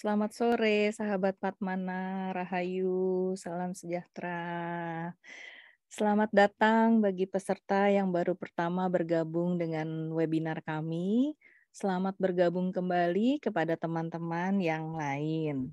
Selamat sore, sahabat Patmana, Rahayu, salam sejahtera. Selamat datang bagi peserta yang baru pertama bergabung dengan webinar kami. Selamat bergabung kembali kepada teman-teman yang lain.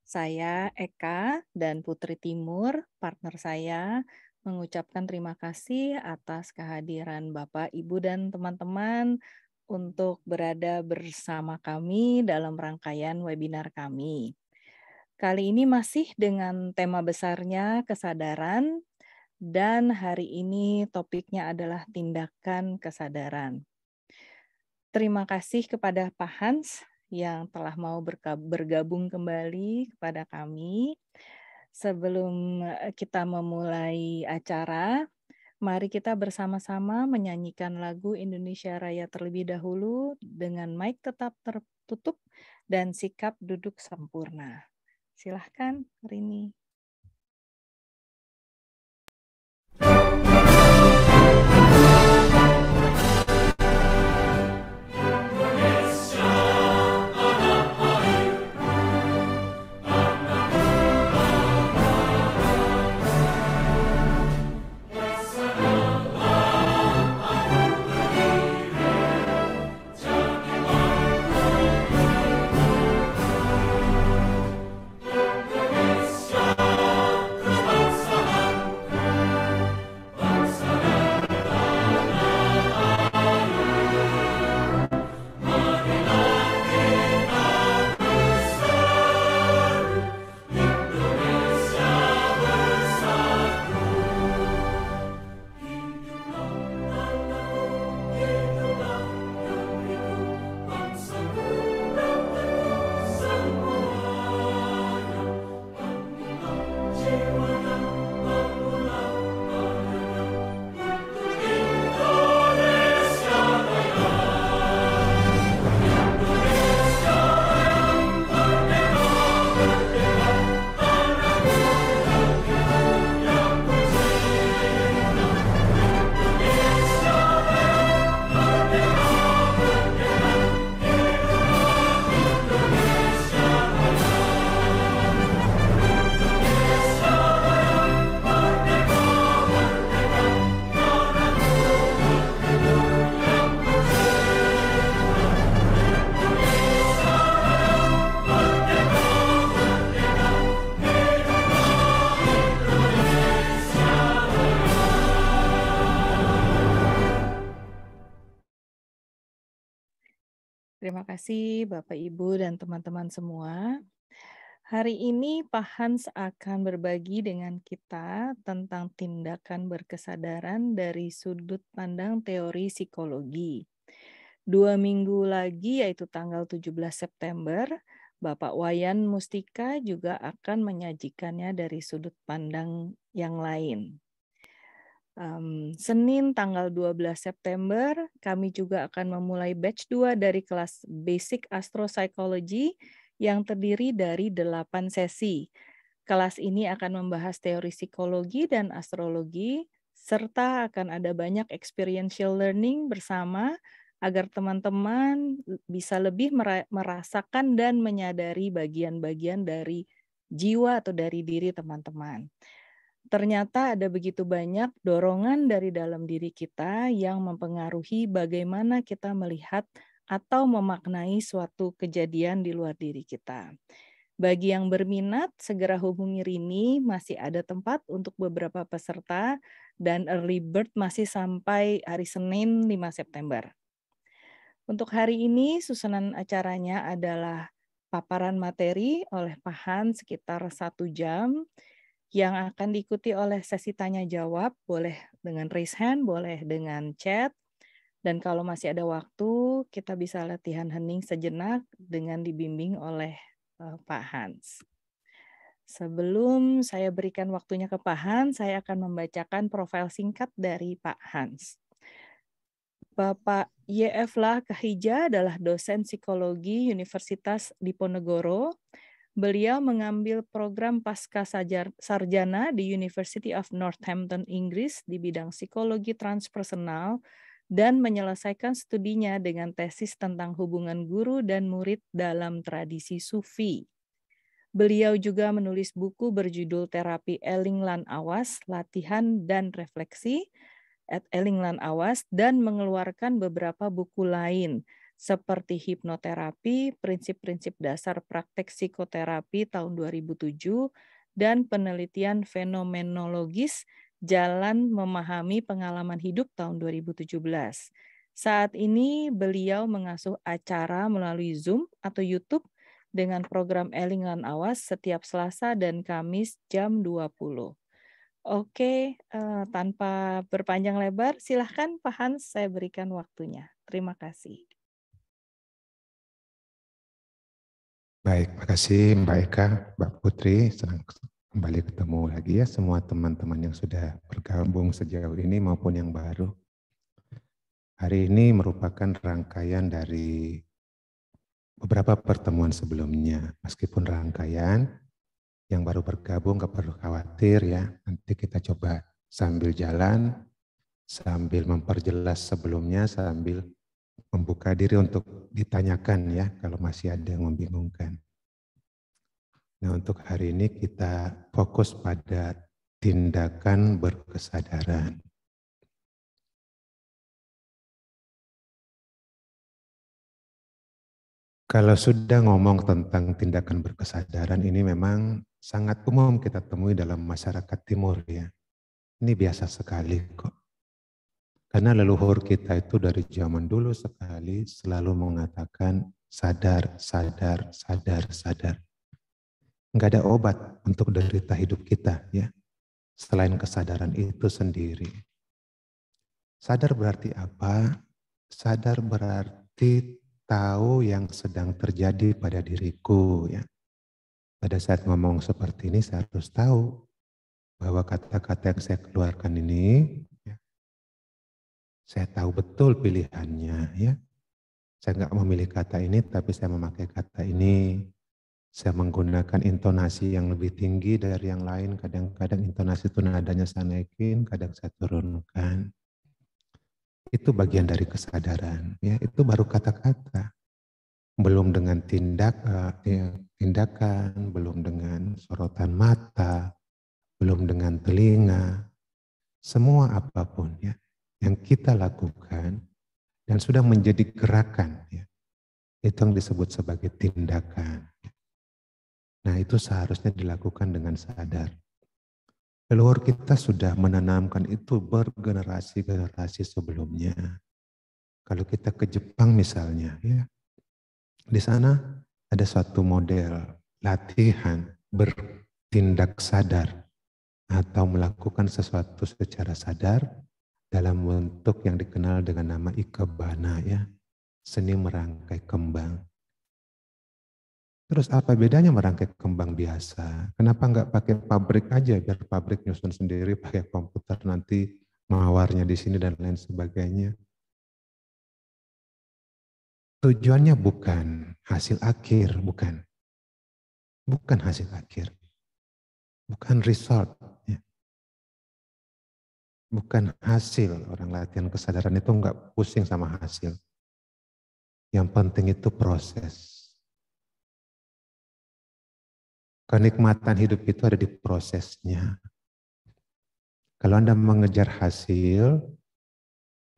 Saya Eka dan Putri Timur, partner saya, mengucapkan terima kasih atas kehadiran Bapak, Ibu, dan teman-teman untuk berada bersama kami dalam rangkaian webinar kami. Kali ini masih dengan tema besarnya kesadaran, dan hari ini topiknya adalah tindakan kesadaran. Terima kasih kepada Pak Hans yang telah mau bergabung kembali kepada kami. Sebelum kita memulai acara, mari kita bersama-sama menyanyikan lagu Indonesia Raya terlebih dahulu dengan mic tetap tertutup dan sikap duduk sempurna. Silahkan, Rini. Terima kasih Bapak, Ibu, dan teman-teman semua. Hari ini Pak Hans akan berbagi dengan kita tentang tindakan berkesadaran dari sudut pandang teori psikologi. 2 minggu lagi, yaitu tanggal 17 September, Bapak Wayan Mustika juga akan menyajikannya dari sudut pandang yang lain. Senin tanggal 12 September, kami juga akan memulai batch 2 dari kelas Basic Astropsychology yang terdiri dari 8 sesi. Kelas ini akan membahas teori psikologi dan astrologi, serta akan ada banyak experiential learning bersama agar teman-teman bisa lebih merasakan dan menyadari bagian-bagian dari jiwa atau dari diri teman-teman. Ternyata ada begitu banyak dorongan dari dalam diri kita yang mempengaruhi bagaimana kita melihat atau memaknai suatu kejadian di luar diri kita. Bagi yang berminat, segera hubungi Rini, masih ada tempat untuk beberapa peserta dan early bird masih sampai hari Senin 5 September. Untuk hari ini, susunan acaranya adalah paparan materi oleh Pak Hans sekitar 1 jam, yang akan diikuti oleh sesi tanya jawab, boleh dengan raise hand, boleh dengan chat, dan kalau masih ada waktu, kita bisa latihan hening sejenak dengan dibimbing oleh Pak Hans. Sebelum saya berikan waktunya ke Pak Hans, saya akan membacakan profil singkat dari Pak Hans. Bapak Y.F. Kahija adalah dosen psikologi Universitas Diponegoro. Beliau mengambil program pasca sarjana di University of Northampton, Inggris di bidang psikologi transpersonal dan menyelesaikan studinya dengan tesis tentang hubungan guru dan murid dalam tradisi Sufi. Beliau juga menulis buku berjudul Terapi Eling Lan Awas, Latihan dan Refleksi, Eling Lan Awas, dan mengeluarkan beberapa buku lain, seperti Hipnoterapi, Prinsip-prinsip dasar praktek psikoterapi tahun 2007, dan Penelitian Fenomenologis Jalan Memahami Pengalaman Hidup tahun 2017. Saat ini beliau mengasuh acara melalui Zoom atau YouTube dengan program Eling Lan Awas setiap Selasa dan Kamis jam 20. Oke, tanpa berpanjang lebar, silahkan Pak Hans, saya berikan waktunya. Terima kasih. Baik, makasih Mbak Eka, Mbak Putri, senang kembali ketemu lagi ya semua teman-teman yang sudah bergabung sejauh ini maupun yang baru. Hari ini merupakan rangkaian dari beberapa pertemuan sebelumnya, meskipun rangkaian yang baru bergabung gak perlu khawatir ya, nanti kita coba sambil jalan, sambil memperjelas sebelumnya, sambil membuka diri untuk ditanyakan ya kalau masih ada yang membingungkan. Nah, untuk hari ini kita fokus pada tindakan berkesadaran. Kalau sudah ngomong tentang tindakan berkesadaran ini memang sangat umum kita temui dalam masyarakat timur ya. Ini biasa sekali kok. Karena leluhur kita itu dari zaman dulu sekali selalu mengatakan sadar, sadar, sadar, sadar. Enggak ada obat untuk derita hidup kita ya. Selain kesadaran itu sendiri. Sadar berarti apa? Sadar berarti tahu yang sedang terjadi pada diriku ya. Pada saat ngomong seperti ini saya harus tahu bahwa kata-kata yang saya keluarkan ini ya, saya tahu betul pilihannya ya. Saya nggak memilih kata ini tapi saya memakai kata ini. Saya menggunakan intonasi yang lebih tinggi dari yang lain. Kadang-kadang intonasi itu nadanya saya naikin, kadang saya turunkan. Itu bagian dari kesadaran. Ya, itu baru kata-kata. Belum dengan tindakan, belum dengan sorotan mata, belum dengan telinga. Semua apapun ya yang kita lakukan dan sudah menjadi gerakan ya. Itu yang disebut sebagai tindakan. Nah, itu seharusnya dilakukan dengan sadar. Leluhur kita sudah menanamkan itu bergenerasi-generasi sebelumnya. Kalau kita ke Jepang misalnya, ya, di sana ada suatu model latihan bertindak sadar atau melakukan sesuatu secara sadar dalam bentuk yang dikenal dengan nama ikebana, ya, seni merangkai kembang. Terus apa bedanya merangkai kembang biasa? Kenapa nggak pakai pabrik aja biar pabrik nyusun sendiri, pakai komputer nanti mawarnya di sini dan lain sebagainya? Tujuannya bukan hasil akhir, bukan. Bukan hasil akhir. Bukan result. Ya. Bukan hasil. Orang latihan kesadaran itu nggak pusing sama hasil. Yang penting itu proses. Kenikmatan hidup itu ada di prosesnya. Kalau Anda mengejar hasil,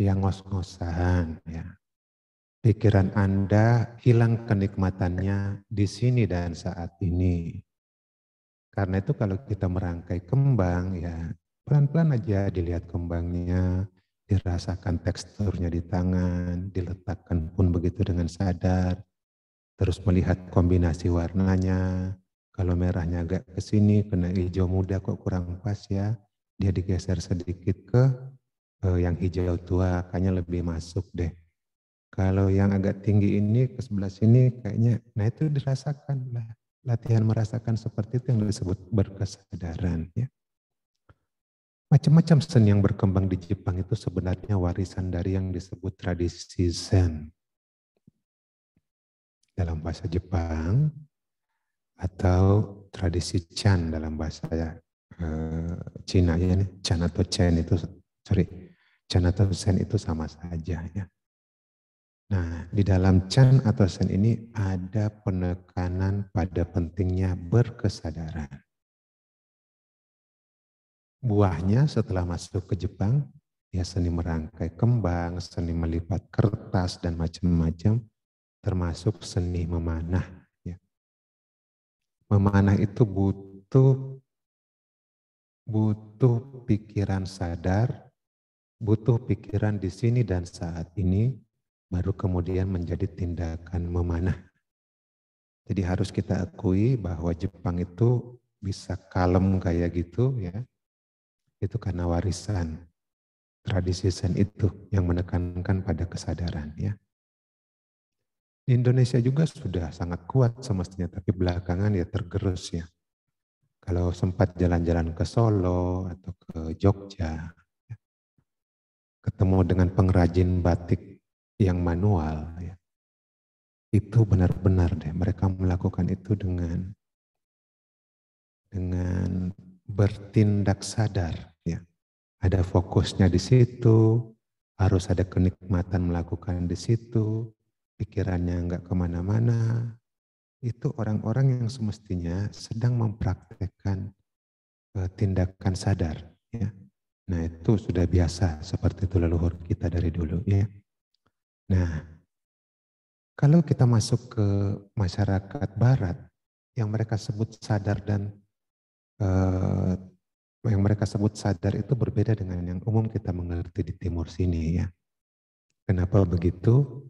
yang ngos-ngosan, ya, pikiran Anda hilang kenikmatannya di sini dan saat ini. Karena itu kalau kita merangkai kembang, ya pelan-pelan aja dilihat kembangnya, dirasakan teksturnya di tangan, diletakkan pun begitu dengan sadar, terus melihat kombinasi warnanya. Kalau merahnya agak ke sini, kena hijau muda kok kurang pas ya, dia digeser sedikit ke yang hijau tua, kayaknya lebih masuk deh. Kalau yang agak tinggi ini ke sebelah sini kayaknya, nah itu dirasakan lah. Latihan merasakan seperti itu yang disebut berkesadaran. Ya. Macam-macam seni yang berkembang di Jepang itu sebenarnya warisan dari yang disebut tradisi Zen. Dalam bahasa Jepang, atau tradisi Chan dalam bahasa Cina ya, Chan atau Chen itu, sorry, Chan atau Sen itu sama saja ya. Nah, di dalam Chan atau Sen ini ada penekanan pada pentingnya berkesadaran. Buahnya setelah masuk ke Jepang, ya seni merangkai kembang, seni melipat kertas, dan macam-macam, termasuk seni memanah. Ya. Memanah itu butuh pikiran sadar, butuh pikiran di sini dan saat ini, baru kemudian menjadi tindakan memanah. Jadi harus kita akui bahwa Jepang itu bisa kalem kayak gitu ya, itu karena warisan tradisi Zen itu yang menekankan pada kesadaran ya. Di Indonesia juga sudah sangat kuat semestinya, tapi belakangan ya tergerus ya. Kalau sempat jalan-jalan ke Solo atau ke Jogja, ketemu dengan pengrajin batik yang manual, ya, itu benar-benar deh mereka melakukan itu dengan bertindak sadar. Ya. Ada fokusnya di situ, harus ada kenikmatan melakukan di situ, pikirannya enggak kemana-mana. Itu orang-orang yang semestinya sedang mempraktekkan tindakan sadar. Ya. Nah itu sudah biasa seperti itu leluhur kita dari dulu. Ya. Nah kalau kita masuk ke masyarakat Barat, yang mereka sebut sadar dan yang mereka sebut sadar itu berbeda dengan yang umum kita mengerti di timur sini ya. Kenapa begitu?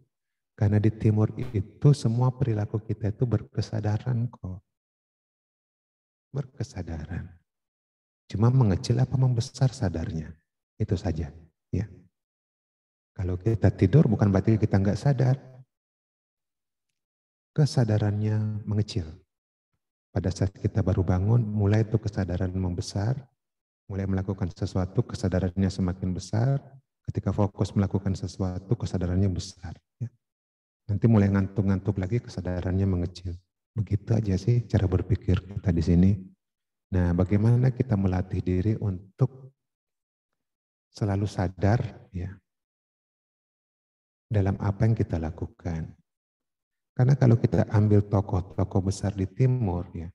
Karena di timur itu semua perilaku kita itu berkesadaran kok. Berkesadaran. Cuma mengecil apa membesar sadarnya. Itu saja. Ya. Kalau kita tidur bukan berarti kita nggak sadar. Kesadarannya mengecil. Pada saat kita baru bangun, mulai itu kesadaran membesar, mulai melakukan sesuatu, kesadarannya semakin besar. Ketika fokus melakukan sesuatu, kesadarannya besar. Ya. Nanti mulai ngantuk-ngantuk lagi, kesadarannya mengecil. Begitu aja sih cara berpikir kita di sini. Nah, bagaimana kita melatih diri untuk selalu sadar ya dalam apa yang kita lakukan. Karena kalau kita ambil tokoh-tokoh besar di timur ya,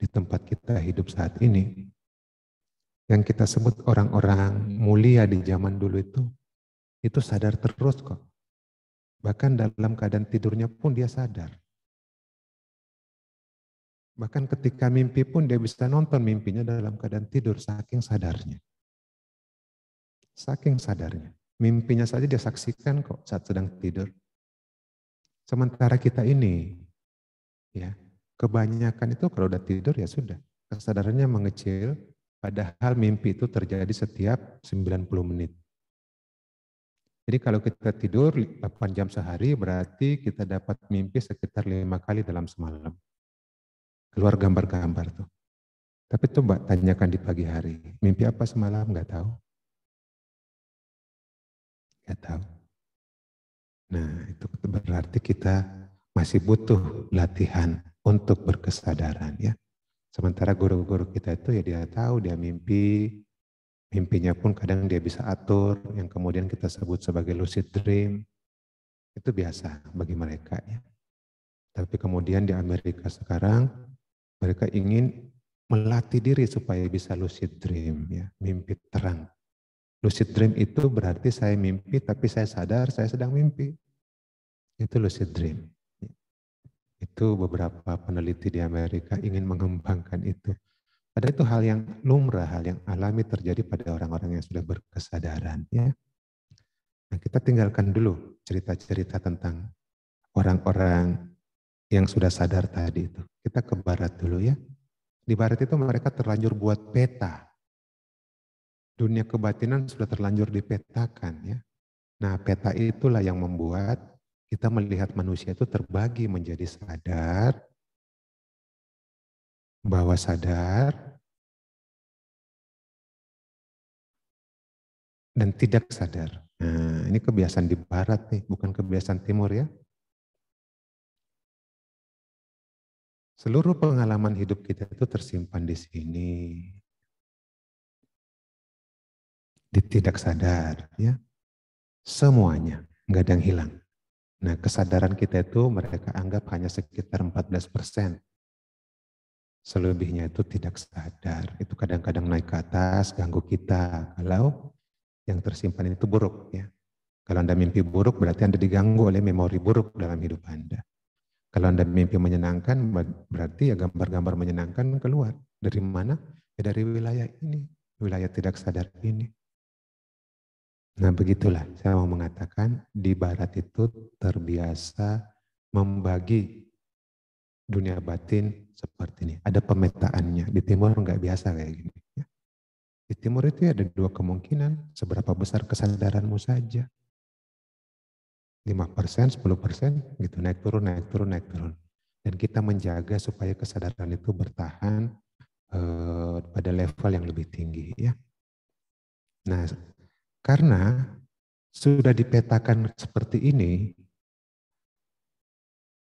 di tempat kita hidup saat ini, yang kita sebut orang-orang mulia di zaman dulu itu sadar terus kok. Bahkan dalam keadaan tidurnya pun dia sadar. Bahkan ketika mimpi pun dia bisa nonton mimpinya dalam keadaan tidur, saking sadarnya. Saking sadarnya. Mimpinya saja dia saksikan kok saat sedang tidur. Sementara kita ini, ya kebanyakan itu kalau udah tidur ya sudah. Kesadarannya mengecil, padahal mimpi itu terjadi setiap 90 menit. Jadi kalau kita tidur 8 jam sehari, berarti kita dapat mimpi sekitar 5 kali dalam semalam. Keluar gambar-gambar tuh. Tapi coba tanyakan di pagi hari, mimpi apa semalam? Nggak tahu. Nggak tahu. Nah itu berarti kita masih butuh latihan untuk berkesadaran ya. Sementara guru-guru kita itu ya dia tahu dia mimpi, mimpinya pun kadang dia bisa atur, yang kemudian kita sebut sebagai lucid dream. Itu biasa bagi mereka ya. Tapi kemudian di Amerika sekarang mereka ingin melatih diri supaya bisa lucid dream ya, mimpi terang. Lucid dream itu berarti saya mimpi tapi saya sadar saya sedang mimpi. Itu lucid dream. Itu beberapa peneliti di Amerika ingin mengembangkan itu. Padahal itu hal yang lumrah, hal yang alami terjadi pada orang-orang yang sudah berkesadaran. Ya. Nah, kita tinggalkan dulu cerita-cerita tentang orang-orang yang sudah sadar tadi itu. Kita ke barat dulu ya. Di barat itu mereka terlanjur buat peta. Dunia kebatinan sudah terlanjur dipetakan ya. Nah peta itulah yang membuat kita melihat manusia itu terbagi menjadi sadar, bawah sadar, dan tidak sadar. Nah ini kebiasaan di barat nih, bukan kebiasaan timur ya. Seluruh pengalaman hidup kita itu tersimpan di sini. tidak sadar, ya. Semuanya, nggak ada yang hilang. Nah, kesadaran kita itu mereka anggap hanya sekitar 14%. Selebihnya itu tidak sadar. Itu kadang-kadang naik ke atas, ganggu kita. Kalau yang tersimpan itu buruk, ya. Kalau Anda mimpi buruk, berarti Anda diganggu oleh memori buruk dalam hidup Anda. Kalau Anda mimpi menyenangkan, berarti ya gambar-gambar menyenangkan keluar. Dari mana? Ya dari wilayah ini, wilayah tidak sadar ini. Nah, begitulah saya mau mengatakan di barat itu terbiasa membagi dunia batin seperti ini. Ada pemetaannya. Di timur nggak biasa kayak gini. Ya. Di timur itu ada dua kemungkinan. Seberapa besar kesadaranmu saja. 5%, 10%, gitu. Naik turun, naik turun, naik turun. Dan kita menjaga supaya kesadaran itu bertahan pada level yang lebih tinggi. Ya. Nah, karena sudah dipetakan seperti ini,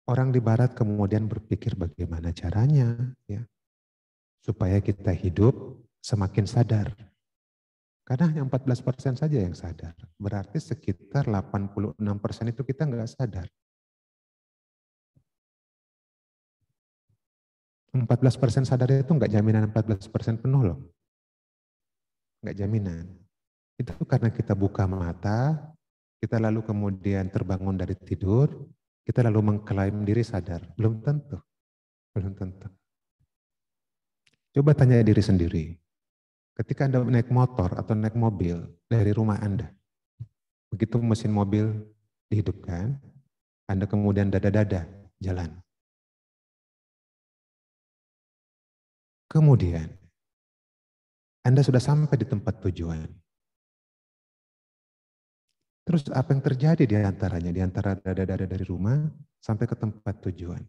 orang di barat kemudian berpikir bagaimana caranya ya supaya kita hidup semakin sadar. Karena hanya 14% saja yang sadar. Berarti sekitar 86% itu kita nggak sadar. 14% sadar itu nggak jaminan 14% penuh loh. Nggak jaminan. Itu karena kita buka mata, kita lalu kemudian terbangun dari tidur, kita lalu mengklaim diri sadar. Belum tentu. Belum tentu. Coba tanya diri sendiri. Ketika Anda naik motor atau naik mobil dari rumah Anda, begitu mesin mobil dihidupkan, Anda kemudian dada-dada jalan. Kemudian, Anda sudah sampai di tempat tujuan. Terus apa yang terjadi di antaranya? Di antara dada-dada dari rumah sampai ke tempat tujuan.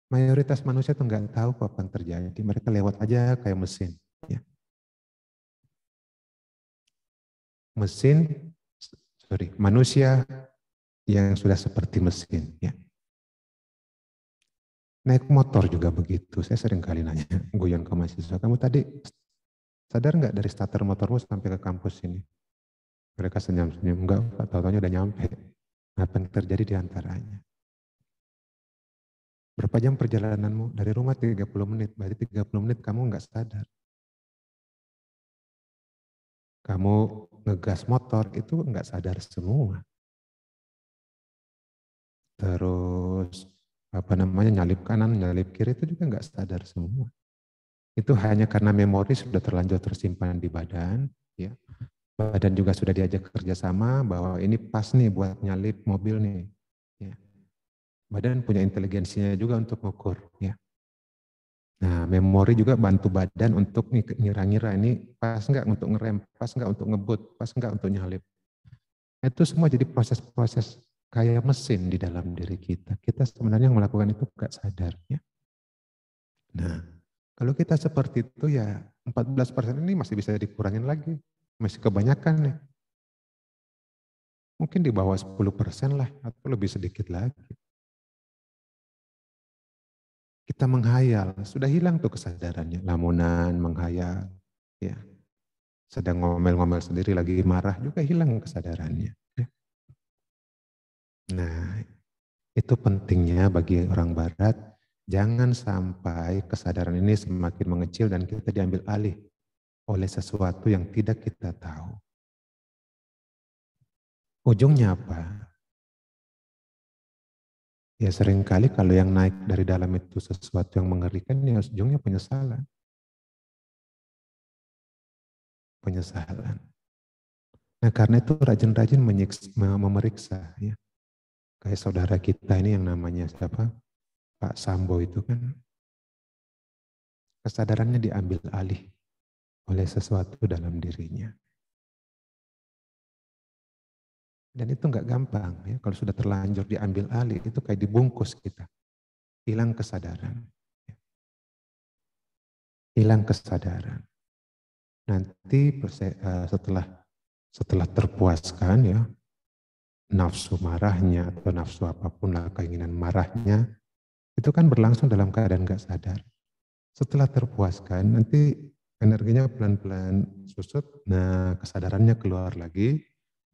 Mayoritas manusia itu nggak tahu apa yang terjadi. Mereka lewat aja kayak mesin. Ya. Manusia yang sudah seperti mesin. Ya. Naik motor juga begitu. Saya sering kali nanya, guyon ke mahasiswa, kamu tadi sadar nggak dari starter motormu sampai ke kampus ini? Mereka senyum-senyum, enggak, tahu-tahunya udah nyampe. Apa yang terjadi di antaranya? Berapa jam perjalananmu? Dari rumah 30 menit, berarti 30 menit kamu nggak sadar. Kamu ngegas motor itu nggak sadar semua. Terus nyalip kanan, nyalip kiri itu juga nggak sadar semua. Itu hanya karena memori sudah terlanjur tersimpan di badan, ya. Badan juga sudah diajak kerjasama bahwa ini pas nih buat nyalip mobil nih. Ya. Badan punya inteligensinya juga untuk mengukur. Ya. Nah, memori juga bantu badan untuk ngira-ngira ini pas nggak untuk ngerem, pas nggak untuk ngebut, pas nggak untuk nyalip. Itu semua jadi proses-proses kayak mesin di dalam diri kita. Kita sebenarnya melakukan itu nggak sadar. Ya. Nah, kalau kita seperti itu ya 14% ini masih bisa dikurangin lagi. Masih kebanyakan nih. Mungkin di bawah 10% lah atau lebih sedikit lagi. Kita menghayal, sudah hilang tuh kesadarannya. Lamunan, menghayal. Ya. Sedang ngomel-ngomel sendiri lagi marah juga hilang kesadarannya. Ya. Nah, itu pentingnya bagi orang barat. Jangan sampai kesadaran ini semakin mengecil dan kita diambil alih oleh sesuatu yang tidak kita tahu. Ujungnya apa? Ya seringkali kalau yang naik dari dalam itu sesuatu yang mengerikan, ya ujungnya penyesalan. Penyesalan. Nah karena itu rajin-rajin memeriksa. Ya. Kayak saudara kita ini yang namanya siapa? Pak Sambo itu kan. Kesadarannya diambil alih oleh sesuatu dalam dirinya. Dan itu nggak gampang ya. Kalau sudah terlanjur diambil alih itu kayak dibungkus kita, hilang kesadaran, hilang kesadaran. Nanti setelah terpuaskan ya nafsu marahnya atau nafsu apapun lah keinginan marahnya itu kan berlangsung dalam keadaan nggak sadar. Setelah terpuaskan nanti energinya pelan-pelan susut, nah kesadarannya keluar lagi,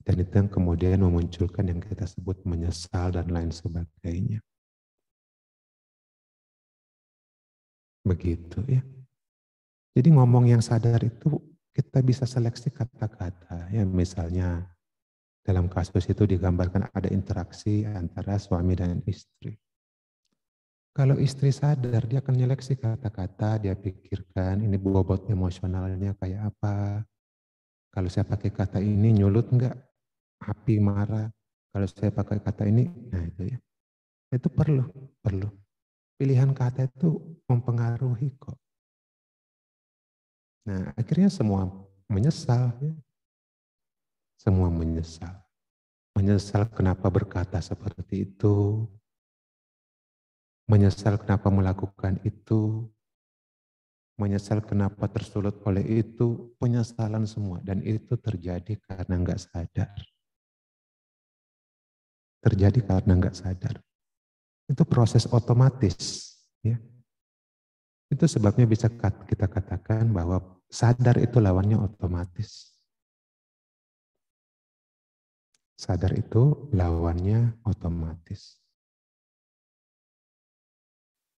dan itu yang kemudian memunculkan yang kita sebut menyesal dan lain sebagainya. Begitu ya. Jadi ngomong yang sadar itu kita bisa seleksi kata-kata ya, misalnya dalam kasus itu digambarkan ada interaksi antara suami dan istri. Kalau istri sadar, dia akan nyeleksi kata-kata, dia pikirkan ini bobot emosionalnya kayak apa. Kalau saya pakai kata ini nyulut enggak? Api marah. Kalau saya pakai kata ini, nah itu ya. Itu perlu. Pilihan kata itu mempengaruhi kok. Nah, akhirnya semua menyesal ya. Semua menyesal. Menyesal kenapa berkata seperti itu. Menyesal kenapa melakukan itu. Menyesal kenapa tersulut oleh itu. Penyesalan semua. Dan itu terjadi karena enggak sadar. Terjadi karena enggak sadar. Itu proses otomatis. Ya. Itu sebabnya bisa kita katakan bahwa sadar itu lawannya otomatis. Sadar itu lawannya otomatis.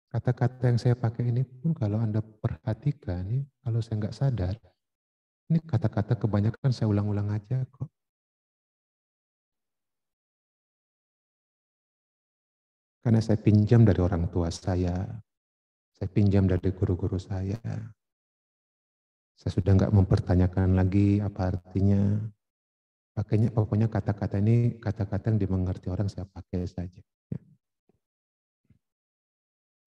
Kata-kata yang saya pakai ini pun kalau Anda perhatikan, ya, kalau saya nggak sadar, ini kata-kata kebanyakan saya ulang-ulang aja kok. Karena saya pinjam dari orang tua saya pinjam dari guru-guru saya sudah nggak mempertanyakan lagi apa artinya. Pokoknya kata-kata ini kata-kata yang dimengerti orang saya pakai saja.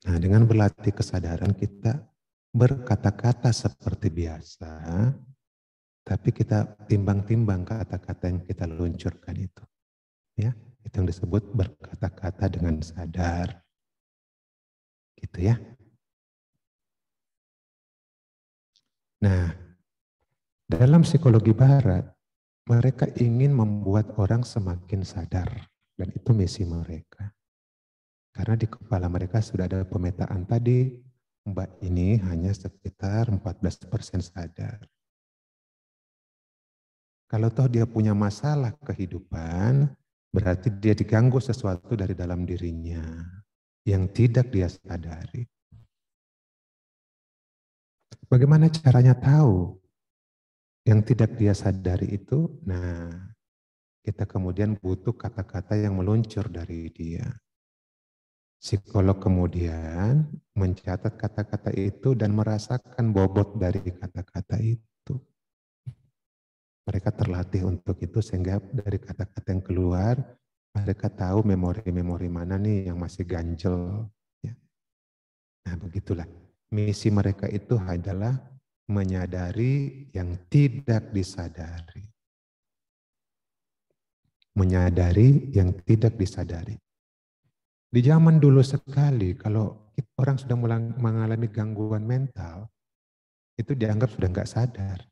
Nah, dengan berlatih kesadaran kita berkata-kata seperti biasa, tapi kita timbang-timbang kata-kata yang kita luncurkan itu. Ya, itu yang disebut berkata-kata dengan sadar. Gitu ya. Nah, dalam psikologi barat, mereka ingin membuat orang semakin sadar. Dan itu misi mereka. Karena di kepala mereka sudah ada pemetaan tadi, Mbak ini hanya sekitar 14% sadar. Kalau toh dia punya masalah kehidupan, berarti dia diganggu sesuatu dari dalam dirinya yang tidak dia sadari. Bagaimana caranya tahu yang tidak dia sadari itu? Nah, kita kemudian butuh kata-kata yang meluncur dari dia. Psikolog kemudian mencatat kata-kata itu dan merasakan bobot dari kata-kata itu. Mereka terlatih untuk itu sehingga dari kata-kata yang keluar, mereka tahu memori-memori mana nih yang masih ganjel. Ya. Nah begitulah, misi mereka itu adalah menyadari yang tidak disadari. Menyadari yang tidak disadari. Di zaman dulu sekali, kalau orang sudah mulai mengalami gangguan mental, itu dianggap sudah nggak sadar.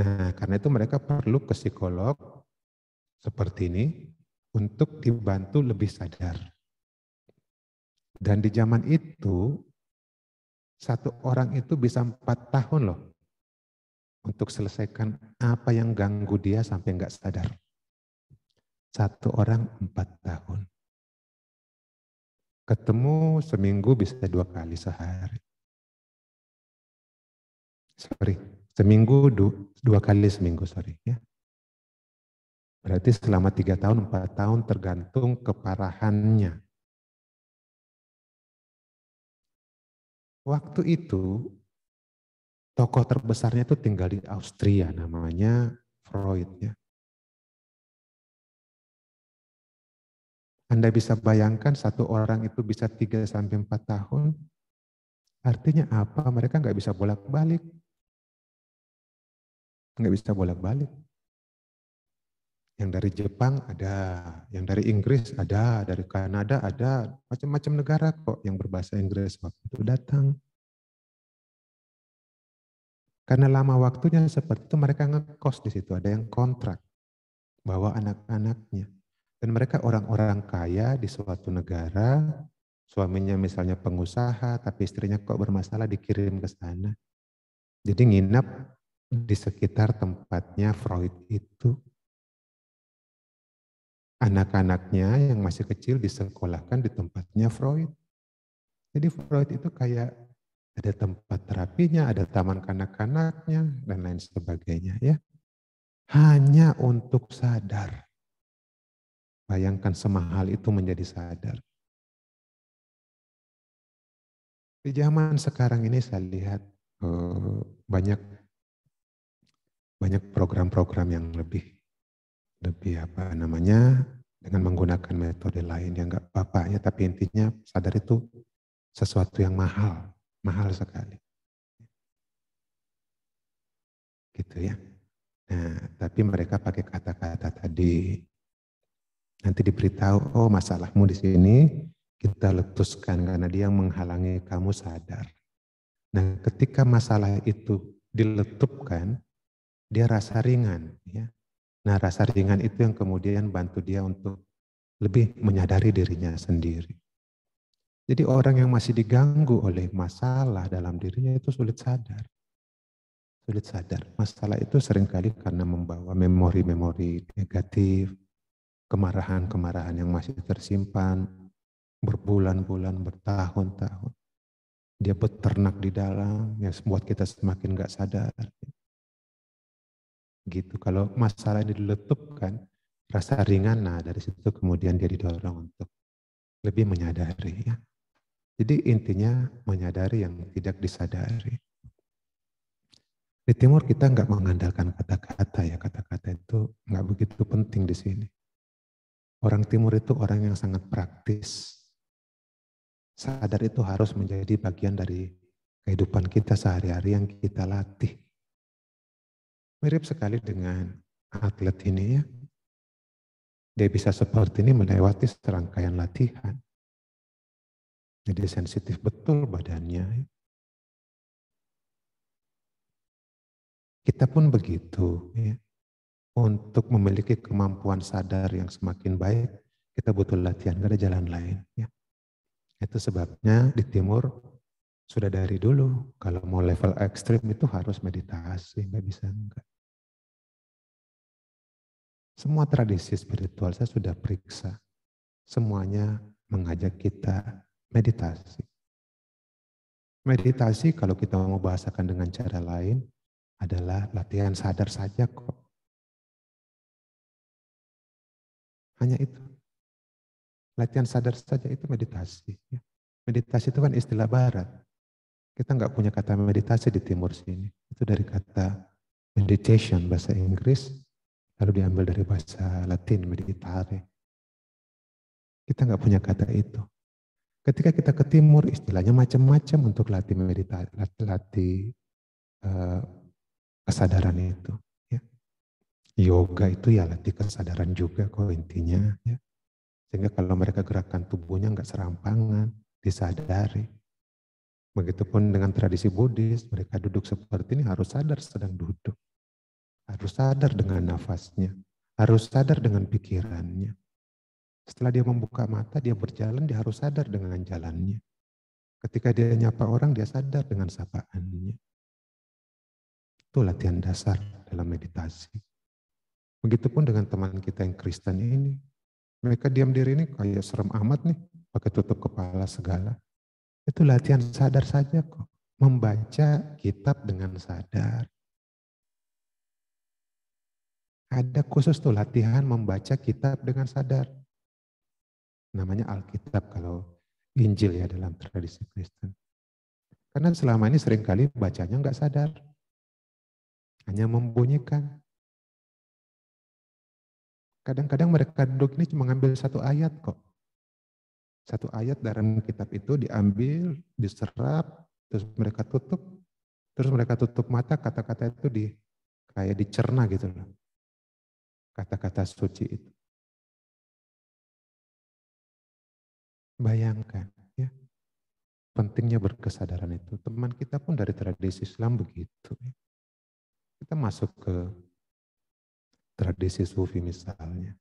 Nah, karena itu mereka perlu ke psikolog seperti ini untuk dibantu lebih sadar. Dan di zaman itu, satu orang itu bisa 4 tahun loh untuk selesaikan apa yang ganggu dia sampai nggak sadar. Satu orang 4 tahun. Ketemu seminggu bisa 2 kali sehari. Seminggu 2 kali seminggu, ya. Berarti selama 3 tahun, 4 tahun tergantung keparahannya. Waktu itu, tokoh terbesarnya itu tinggal di Austria, namanya Freud. Ya. Anda bisa bayangkan satu orang itu bisa 3-4 tahun, artinya apa? Mereka nggak bisa bolak-balik. Nggak bisa bolak-balik. Yang dari Jepang ada, yang dari Inggris ada, dari Kanada ada, macam-macam negara kok yang berbahasa Inggris waktu itu datang. Karena lama waktunya seperti itu mereka ngekos di situ, ada yang kontrak, bawa anak-anaknya. Dan mereka orang-orang kaya di suatu negara, suaminya misalnya pengusaha, tapi istrinya kok bermasalah dikirim ke sana. Jadi nginap di sekitar tempatnya Freud itu. Anak-anaknya yang masih kecil disekolahkan di tempatnya Freud. Jadi Freud itu kayak ada tempat terapinya, ada taman kanak-kanaknya, dan lain sebagainya. Ya, hanya untuk sadar. Bayangkan semahal itu menjadi sadar. Di zaman sekarang ini saya lihat banyak program-program yang lebih apa namanya, dengan menggunakan metode lain yang enggak apa-apa ya, tapi intinya sadar itu sesuatu yang mahal sekali. Gitu ya. Nah, tapi mereka pakai kata-kata tadi. Nanti diberitahu, oh masalahmu di sini kita letuskan karena dia menghalangi kamu sadar. Nah, ketika masalah itu diletupkan, dia rasa ringan. Ya. Nah, rasa ringan itu yang kemudian bantu dia untuk lebih menyadari dirinya sendiri. Jadi orang yang masih diganggu oleh masalah dalam dirinya itu sulit sadar. Sulit sadar. Masalah itu seringkali karena membawa memori-memori negatif, kemarahan-kemarahan yang masih tersimpan, berbulan-bulan, bertahun-tahun. Dia beternak di dalam, yang membuat kita semakin gak sadar. Gitu. Kalau masalah ini diletupkan, rasa ringan, nah dari situ kemudian dia didorong untuk lebih menyadari. Ya. Jadi intinya menyadari yang tidak disadari. Di timur kita nggak mengandalkan kata-kata ya, kata-kata itu nggak begitu penting di sini. Orang timur itu orang yang sangat praktis. Sadar itu harus menjadi bagian dari kehidupan kita sehari-hari yang kita latih. Mirip sekali dengan atlet ini ya. Dia bisa seperti ini melewati serangkaian latihan. Jadi sensitif betul badannya. Kita pun begitu ya. Untuk memiliki kemampuan sadar yang semakin baik, kita butuh latihan, gak ada jalan lain. Ya. Itu sebabnya di timur sudah dari dulu, kalau mau level ekstrim itu harus meditasi, nggak bisa enggak. Semua tradisi spiritual saya sudah periksa, semuanya mengajak kita meditasi. Meditasi kalau kita mau bahasakan dengan cara lain adalah latihan sadar saja kok. Hanya itu. Latihan sadar saja itu meditasi. Meditasi itu kan istilah barat. Kita nggak punya kata meditasi di timur sini. Itu dari kata meditation bahasa Inggris, lalu diambil dari bahasa Latin, meditare. Kita nggak punya kata itu. Ketika kita ke timur, istilahnya macam-macam untuk latih meditasi, latih kesadaran itu. Ya. Yoga itu ya latih kesadaran juga kok intinya. Ya. Sehingga kalau mereka gerakan tubuhnya nggak serampangan, disadari. Begitupun dengan tradisi Buddhis, mereka duduk seperti ini harus sadar sedang duduk. Harus sadar dengan nafasnya. Harus sadar dengan pikirannya. Setelah dia membuka mata, dia berjalan, dia harus sadar dengan jalannya. Ketika dia nyapa orang, dia sadar dengan sapaannya. Itu latihan dasar dalam meditasi. Begitupun dengan teman kita yang Kristen ini. Mereka diam diri ini kayak serem amat nih, pakai tutup kepala segala. Itu latihan sadar saja kok. Membaca kitab dengan sadar. Ada khusus tuh latihan membaca kitab dengan sadar. Namanya Alkitab kalau Injil ya dalam tradisi Kristen. Karena selama ini seringkali bacanya nggak sadar. Hanya membunyikan. Kadang-kadang mereka duduk ini cuma ngambil satu ayat kok. Satu ayat dalam kitab itu diambil, diserap, terus mereka tutup mata, kata-kata itu kayak dicerna gitu loh. Kata-kata suci itu. Bayangkan ya, pentingnya berkesadaran itu. Teman kita pun dari tradisi Islam begitu. Ya. Kita masuk ke tradisi Sufi misalnya.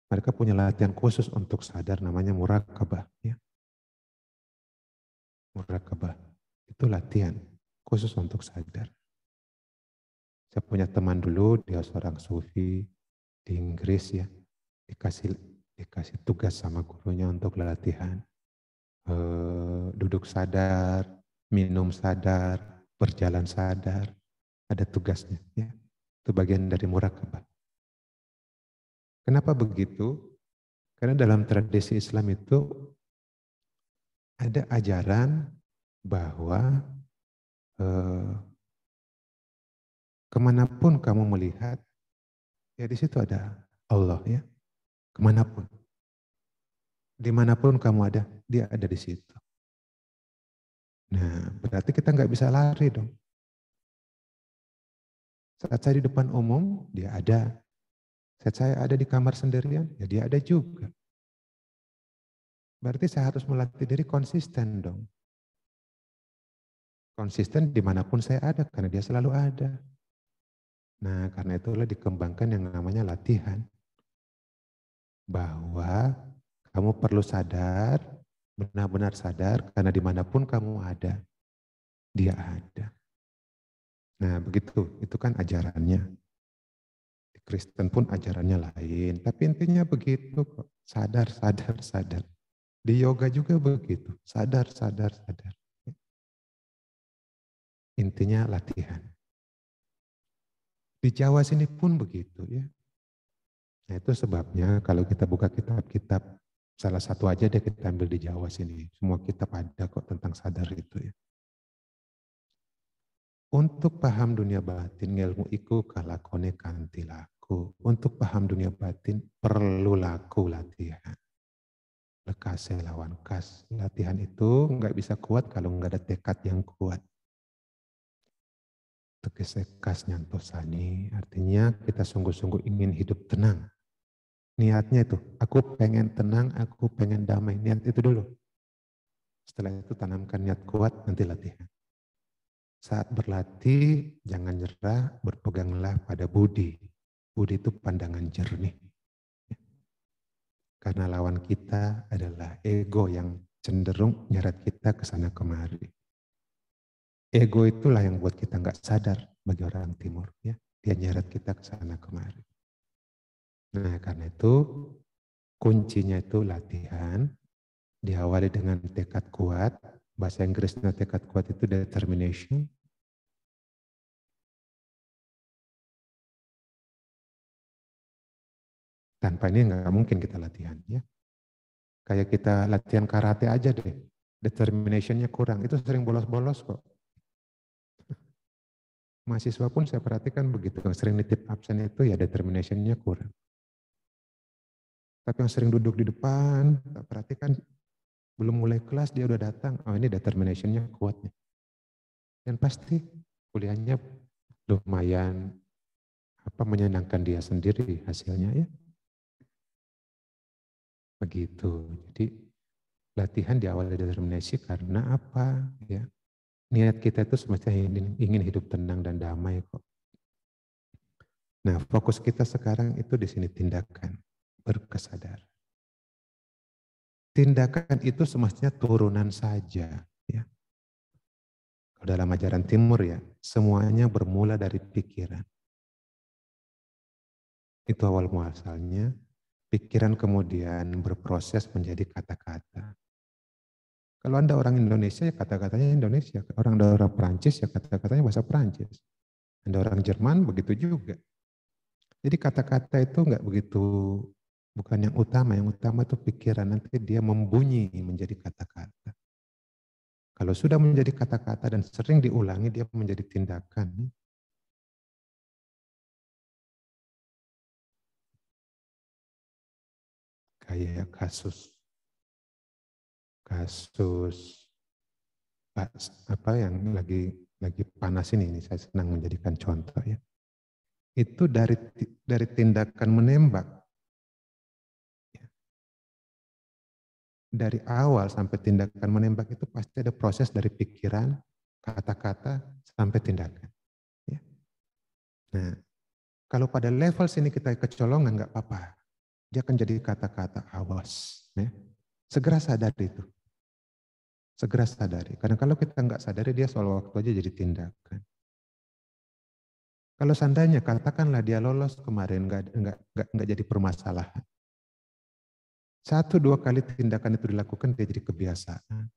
Mereka punya latihan khusus untuk sadar namanya murakabah. Ya. Murakabah itu latihan khusus untuk sadar. Saya punya teman dulu, dia seorang sufi di Inggris ya, dikasih tugas sama gurunya untuk latihan. Duduk sadar, minum sadar, berjalan sadar, ada tugasnya ya. Itu bagian dari murakabah. Kenapa begitu? Karena dalam tradisi Islam itu ada ajaran bahwa kemanapun kamu melihat, ya di situ ada Allah ya. Kemanapun. Dimanapun kamu ada, dia ada di situ. Nah, berarti kita nggak bisa lari dong. Saat saya di depan umum, dia ada. Saat saya ada di kamar sendirian, ya dia ada juga. Berarti saya harus melatih diri konsisten dong. Konsisten dimanapun saya ada, karena dia selalu ada. Nah, karena itulah dikembangkan yang namanya latihan. Bahwa kamu perlu sadar, benar-benar sadar, karena dimanapun kamu ada, dia ada. Nah, begitu, itu kan ajarannya. Di Kristen pun ajarannya lain, tapi intinya begitu kok. Sadar, sadar, sadar. Di yoga juga begitu, sadar, sadar, sadar. Intinya latihan. Di Jawa sini pun begitu ya. Nah itu sebabnya kalau kita buka kitab-kitab, salah satu aja deh kita ambil di Jawa sini. Semua kitab ada kok tentang sadar itu ya. Untuk paham dunia batin, ilmu iku kalakone kanti laku. Untuk paham dunia batin, perlu laku latihan. Lekas lawan kas. Latihan itu nggak bisa kuat kalau nggak ada tekad yang kuat. Tegese kas nyantosani, artinya kita sungguh-sungguh ingin hidup tenang. Niatnya itu, aku pengen tenang, aku pengen damai. Niat itu dulu. Setelah itu tanamkan niat kuat, nanti latihan. Saat berlatih, jangan nyerah, berpeganglah pada budi. Budi itu pandangan jernih. Karena lawan kita adalah ego yang cenderung nyeret kita ke sana kemari. Ego itulah yang buat kita nggak sadar bagi orang Timur. Ya, dia nyeret kita ke sana kemari. Nah, karena itu kuncinya itu latihan, diawali dengan tekad kuat. Bahasa Inggrisnya tekad kuat itu determination. Tanpa ini nggak mungkin kita latihan. Ya. Kayak kita latihan karate aja deh, determinationnya kurang. Itu sering bolos-bolos kok. Mahasiswa pun saya perhatikan begitu, yang sering nitip absen itu ya determinationnya kurang. Tapi yang sering duduk di depan, tak perhatikan belum mulai kelas dia udah datang, oh ini determinationnya kuat nih. Dan pasti kuliahnya lumayan menyenangkan dia sendiri hasilnya ya. Begitu. Jadi latihan diawali dari determinasi karena apa ya? Niat kita itu semestinya ingin hidup tenang dan damai kok. Nah, fokus kita sekarang itu di sini tindakan, berkesadaran. Tindakan itu semestinya turunan saja. Ya. Kalau dalam ajaran Timur ya, semuanya bermula dari pikiran. Itu awal muasalnya. Pikiran kemudian berproses menjadi kata-kata. Kalau Anda orang Indonesia, ya kata-katanya Indonesia. Orang Perancis, ya kata-katanya bahasa Perancis. Anda orang Jerman, begitu juga. Jadi kata-kata itu enggak begitu, bukan yang utama. Yang utama itu pikiran, nanti dia membunyi menjadi kata-kata. Kalau sudah menjadi kata-kata dan sering diulangi, dia menjadi tindakan. Kayak kasus apa yang lagi panas ini saya senang menjadikan contoh ya. Itu dari tindakan menembak. Dari awal sampai tindakan menembak itu pasti ada proses dari pikiran, kata-kata sampai tindakan. Ya. Nah, kalau pada level sini kita kecolongan nggak apa-apa. Dia akan jadi kata-kata awas. Ya. Segera sadar itu. Segera sadari. Karena kalau kita nggak sadari, dia soal waktu aja jadi tindakan. Kalau seandainya katakanlah dia lolos kemarin, nggak jadi permasalahan. 1-2 kali tindakan itu dilakukan, dia jadi kebiasaan.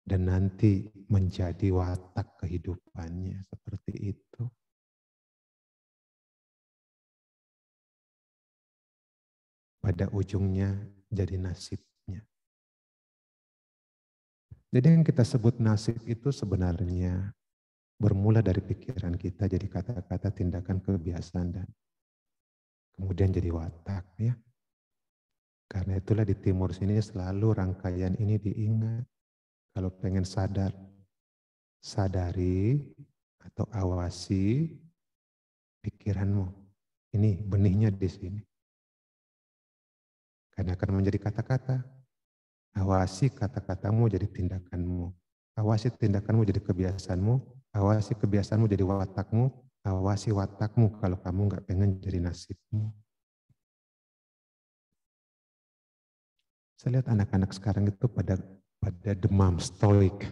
Dan nanti menjadi watak kehidupannya seperti itu. Pada ujungnya jadi nasibnya. Jadi yang kita sebut nasib itu sebenarnya bermula dari pikiran kita, jadi kata-kata, tindakan, kebiasaan, dan kemudian jadi watak, ya. Karena itulah di timur sini selalu rangkaian ini diingat. Kalau pengen sadar, sadari atau awasi pikiranmu. Ini benihnya di sini. Karena akan menjadi kata-kata. Awasi kata-katamu jadi tindakanmu. Awasi tindakanmu jadi kebiasaanmu. Awasi kebiasaanmu jadi watakmu. Awasi watakmu kalau kamu nggak pengen jadi nasibmu. Saya lihat anak-anak sekarang itu pada demam stoik.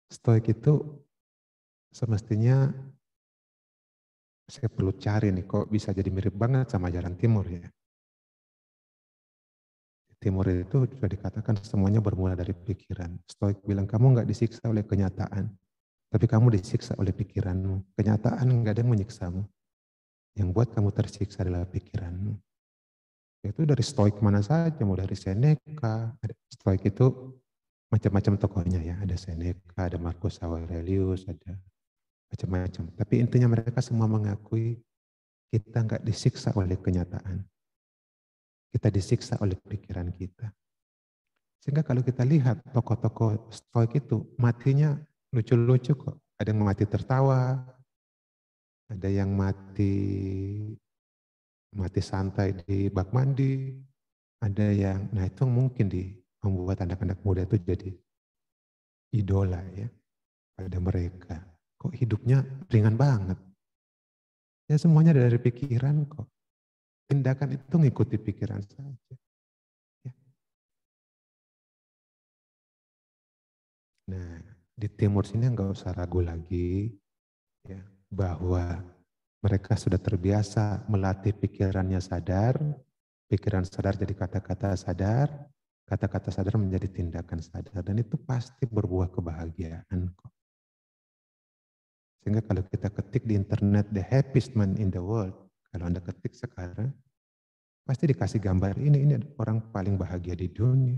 Stoik itu semestinya saya perlu cari nih, kok bisa jadi mirip banget sama ajaran Timur ya. Timur itu sudah dikatakan semuanya bermula dari pikiran. Stoik bilang kamu nggak disiksa oleh kenyataan, tapi kamu disiksa oleh pikiranmu. Kenyataan nggak ada yang menyiksamu. Yang buat kamu tersiksa adalah pikiranmu. Itu dari Stoik mana saja, mau dari Seneca. Stoik itu macam-macam tokohnya ya. Ada Seneca, ada Marcus Aurelius, ada macam-macam. Tapi intinya mereka semua mengakui kita nggak disiksa oleh kenyataan. Kita disiksa oleh pikiran kita. Sehingga kalau kita lihat tokoh-tokoh Stoik itu matinya lucu-lucu kok. Ada yang mati tertawa, ada yang mati santai di bak mandi, ada yang, nah itu mungkin membuat anak-anak muda itu jadi idola ya pada mereka. Kok hidupnya ringan banget? Ya semuanya dari pikiran kok. Tindakan itu ngikuti pikiran saja. Ya. Nah, di timur sini nggak usah ragu lagi ya, bahwa mereka sudah terbiasa melatih pikirannya sadar, pikiran sadar jadi kata-kata sadar menjadi tindakan sadar, dan itu pasti berbuah kebahagiaan kok. Sehingga kalau kita ketik di internet the happiest man in the world, kalau Anda ketik sekarang, pasti dikasih gambar ini orang paling bahagia di dunia.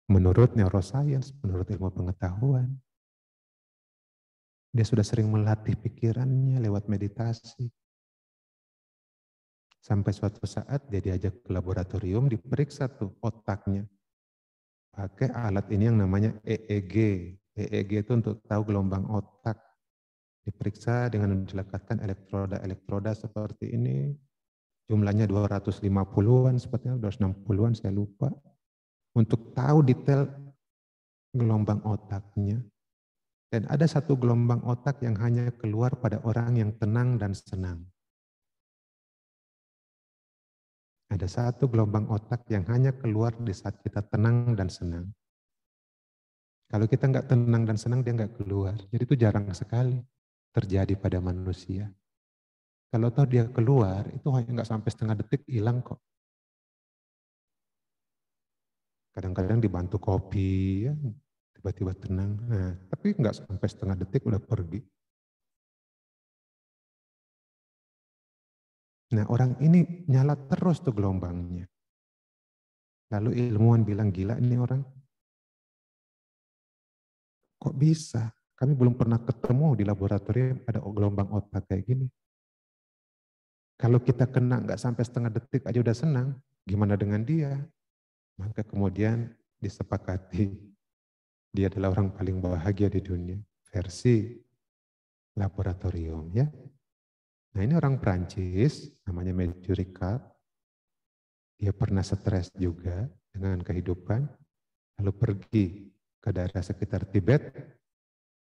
Menurut neuroscience, menurut ilmu pengetahuan. Dia sudah sering melatih pikirannya lewat meditasi. Sampai suatu saat dia diajak ke laboratorium, diperiksa tuh otaknya. Pakai alat ini yang namanya EEG. EEG itu untuk tahu gelombang otak. Diperiksa dengan dilekatkan elektroda seperti ini. Jumlahnya 250-an, sepertinya 260-an, saya lupa. Untuk tahu detail gelombang otaknya. Dan ada satu gelombang otak yang hanya keluar pada orang yang tenang dan senang. Ada satu gelombang otak yang hanya keluar di saat kita tenang dan senang. Kalau kita nggak tenang dan senang, dia nggak keluar. Jadi itu jarang sekali terjadi pada manusia. Kalau tahu dia keluar, itu hanya nggak sampai setengah detik hilang kok. Kadang-kadang dibantu kopi, ya, tiba-tiba tenang. Nah, tapi nggak sampai setengah detik udah pergi. Nah, orang ini nyala terus tuh gelombangnya. Lalu ilmuwan bilang, gila ini orang. Kok bisa? Kami belum pernah ketemu di laboratorium ada gelombang otak kayak gini. Kalau kita kena nggak sampai setengah detik aja udah senang, gimana dengan dia? Maka kemudian disepakati dia adalah orang paling bahagia di dunia versi laboratorium ya. Nah ini orang Prancis namanya Matthew Ricard. Dia pernah stres juga dengan kehidupan, lalu pergi ke daerah sekitar Tibet.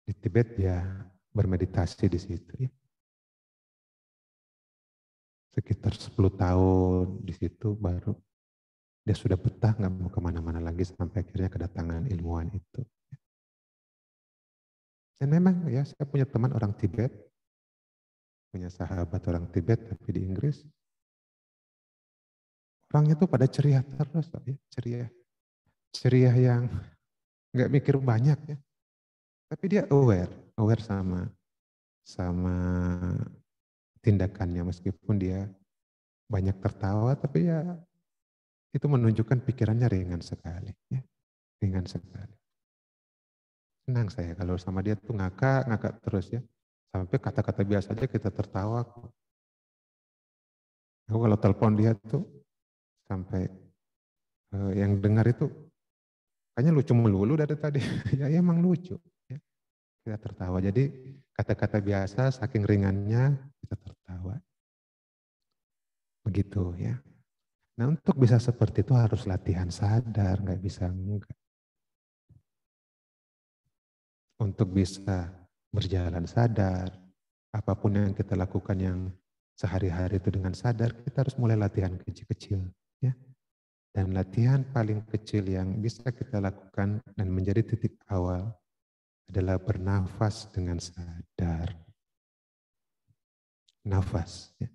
Di Tibet dia bermeditasi di situ ya. Sekitar 10 tahun di situ baru Dia sudah betah, nggak mau kemana-mana lagi sampai akhirnya kedatangan ilmuwan itu. Dan memang ya, saya punya teman orang Tibet, punya sahabat orang Tibet tapi di Inggris. Orangnya tuh pada ceria terus, ya, ceria yang nggak mikir banyak ya. Tapi dia aware sama tindakannya meskipun dia banyak tertawa, tapi ya itu menunjukkan pikirannya ringan sekali, ya, ringan sekali. Senang saya kalau sama dia tuh ngakak terus ya. Sampai kata-kata biasa aja kita tertawa. Aku kalau telepon dia tuh sampai yang dengar itu kayaknya lucu melulu dari tadi. Ya emang lucu. Ya. Kita tertawa. Jadi kata-kata biasa saking ringannya kita tertawa. Begitu ya. Nah untuk bisa seperti itu harus latihan sadar, nggak bisa enggak. Untuk bisa berjalan sadar, apapun yang kita lakukan yang sehari-hari itu dengan sadar, kita harus mulai latihan kecil-kecil. Ya. Dan latihan paling kecil yang bisa kita lakukan dan menjadi titik awal adalah bernafas dengan sadar. Nafas. Ya.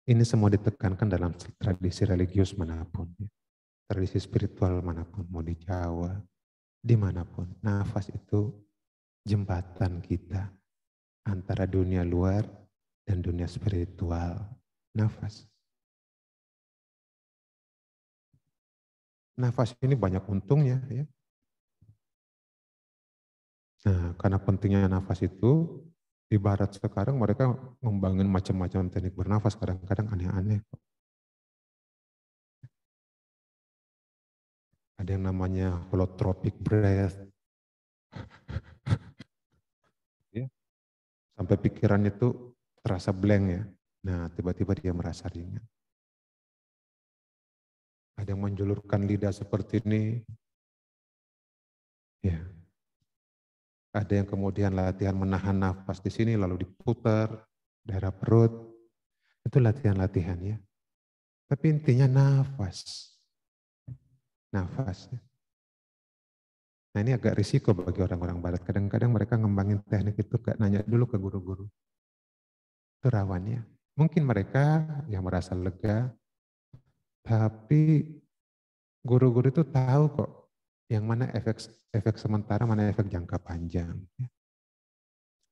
Ini semua ditekankan dalam tradisi religius manapun. Ya. Tradisi spiritual manapun, mau di Jawa, dimanapun. Nafas itu jembatan kita antara dunia luar dan dunia spiritual. Nafas. Nafas ini banyak untungnya. Ya. Nah, karena pentingnya nafas itu, di barat sekarang mereka membangun macam-macam teknik bernafas, kadang-kadang aneh-aneh. Ada yang namanya holotropic breath. Ya. Sampai pikirannya itu terasa blank ya. Nah, tiba-tiba dia merasa ringan. Ada yang menjulurkan lidah seperti ini. Ya. Ada yang kemudian latihan menahan nafas di sini lalu diputar daerah perut. Itu latihan-latihan ya. Tapi intinya nafas. Nafas. Ya. Nah ini agak risiko bagi orang-orang barat. Kadang-kadang mereka ngembangin teknik itu gak nanya dulu ke guru-guru. Itu rawannya. Mungkin mereka yang merasa lega, tapi guru-guru itu tahu kok yang mana efek sementara, mana efek jangka panjang.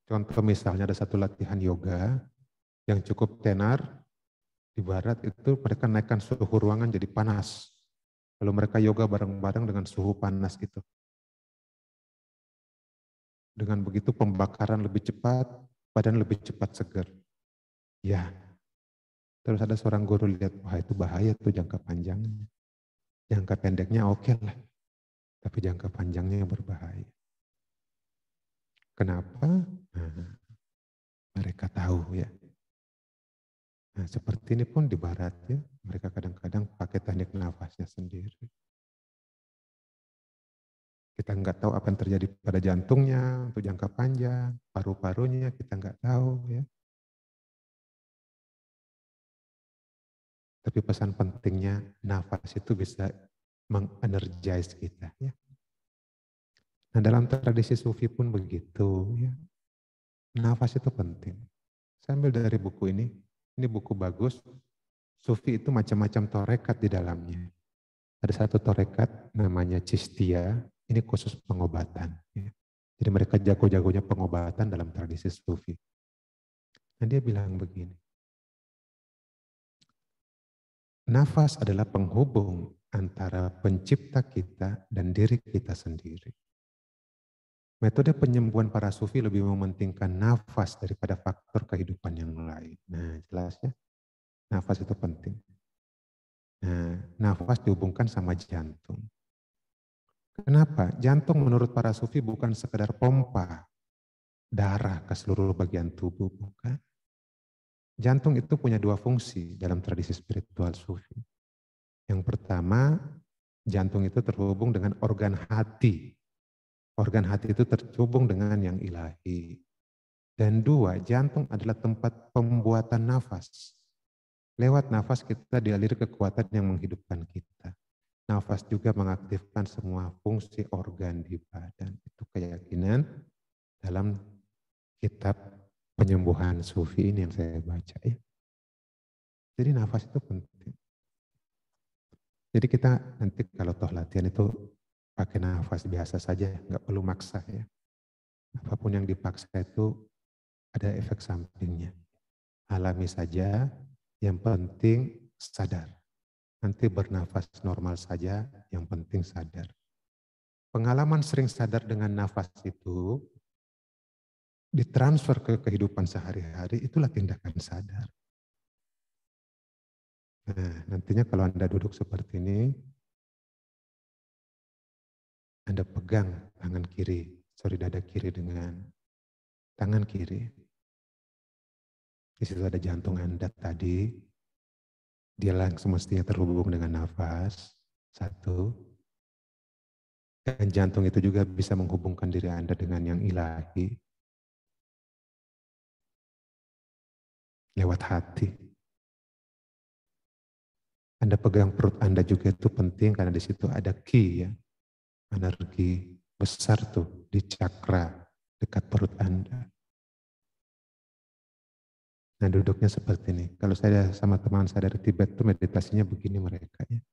Contoh misalnya ada satu latihan yoga yang cukup tenar, di barat itu mereka naikkan suhu ruangan jadi panas. Lalu mereka yoga bareng-bareng dengan suhu panas itu. Dengan begitu pembakaran lebih cepat, badan lebih cepat segar. Ya, terus ada seorang guru lihat, wah itu bahaya tuh jangka panjangnya. Jangka pendeknya oke lah, tapi jangka panjangnya yang berbahaya. Kenapa? Nah, mereka tahu ya. Nah, seperti ini pun di barat ya, mereka kadang-kadang pakai teknik nafasnya sendiri. Kita nggak tahu apa yang terjadi pada jantungnya untuk jangka panjang, paru-parunya kita nggak tahu ya. Tapi pesan pentingnya nafas itu bisa mengenergize kita ya. Nah dalam tradisi sufi pun begitu ya. Nafas itu penting. Saya ambil dari buku ini buku bagus. Sufi itu macam-macam torekat di dalamnya. Ada satu torekat namanya Cistia, ini khusus pengobatan. Ya. Jadi mereka jago-jagonya pengobatan dalam tradisi sufi. Nah dia bilang begini, nafas adalah penghubung antara pencipta kita dan diri kita sendiri. Metode penyembuhan para sufi lebih mementingkan nafas daripada faktor kehidupan yang lain. Nah jelasnya, nafas itu penting. Nah, nafas dihubungkan sama jantung. Kenapa? Jantung menurut para sufi bukan sekedar pompa darah ke seluruh bagian tubuh, bukan. Jantung itu punya dua fungsi dalam tradisi spiritual sufi. Yang pertama, jantung itu terhubung dengan organ hati. Organ hati itu terhubung dengan yang ilahi. Dan dua, jantung adalah tempat pembuatan nafas. Lewat nafas kita dialiri kekuatan yang menghidupkan kita. Nafas juga mengaktifkan semua fungsi organ di badan. Itu keyakinan dalam kitab penyembuhan sufi ini yang saya baca ya. Jadi nafas itu penting. Jadi kita nanti kalau toh latihan itu pakai nafas biasa saja, nggak perlu maksa ya. Apapun yang dipaksa itu ada efek sampingnya. Alami saja, yang penting sadar. Nanti bernafas normal saja, yang penting sadar. Pengalaman sering sadar dengan nafas itu ditransfer ke kehidupan sehari-hari, itulah tindakan sadar. Nah, nantinya kalau Anda duduk seperti ini, Anda pegang tangan kiri, dada kiri dengan tangan kiri. Di situ ada jantung Anda tadi, dia langsung mestinya terhubung dengan nafas, satu. Dan jantung itu juga bisa menghubungkan diri Anda dengan yang ilahi, lewat hati. Anda pegang perut Anda juga itu penting karena di situ ada ki ya, energi besar tuh di cakra dekat perut Anda. Nah duduknya seperti ini. Kalau saya sama teman saya dari Tibet tuh meditasinya begini mereka ya.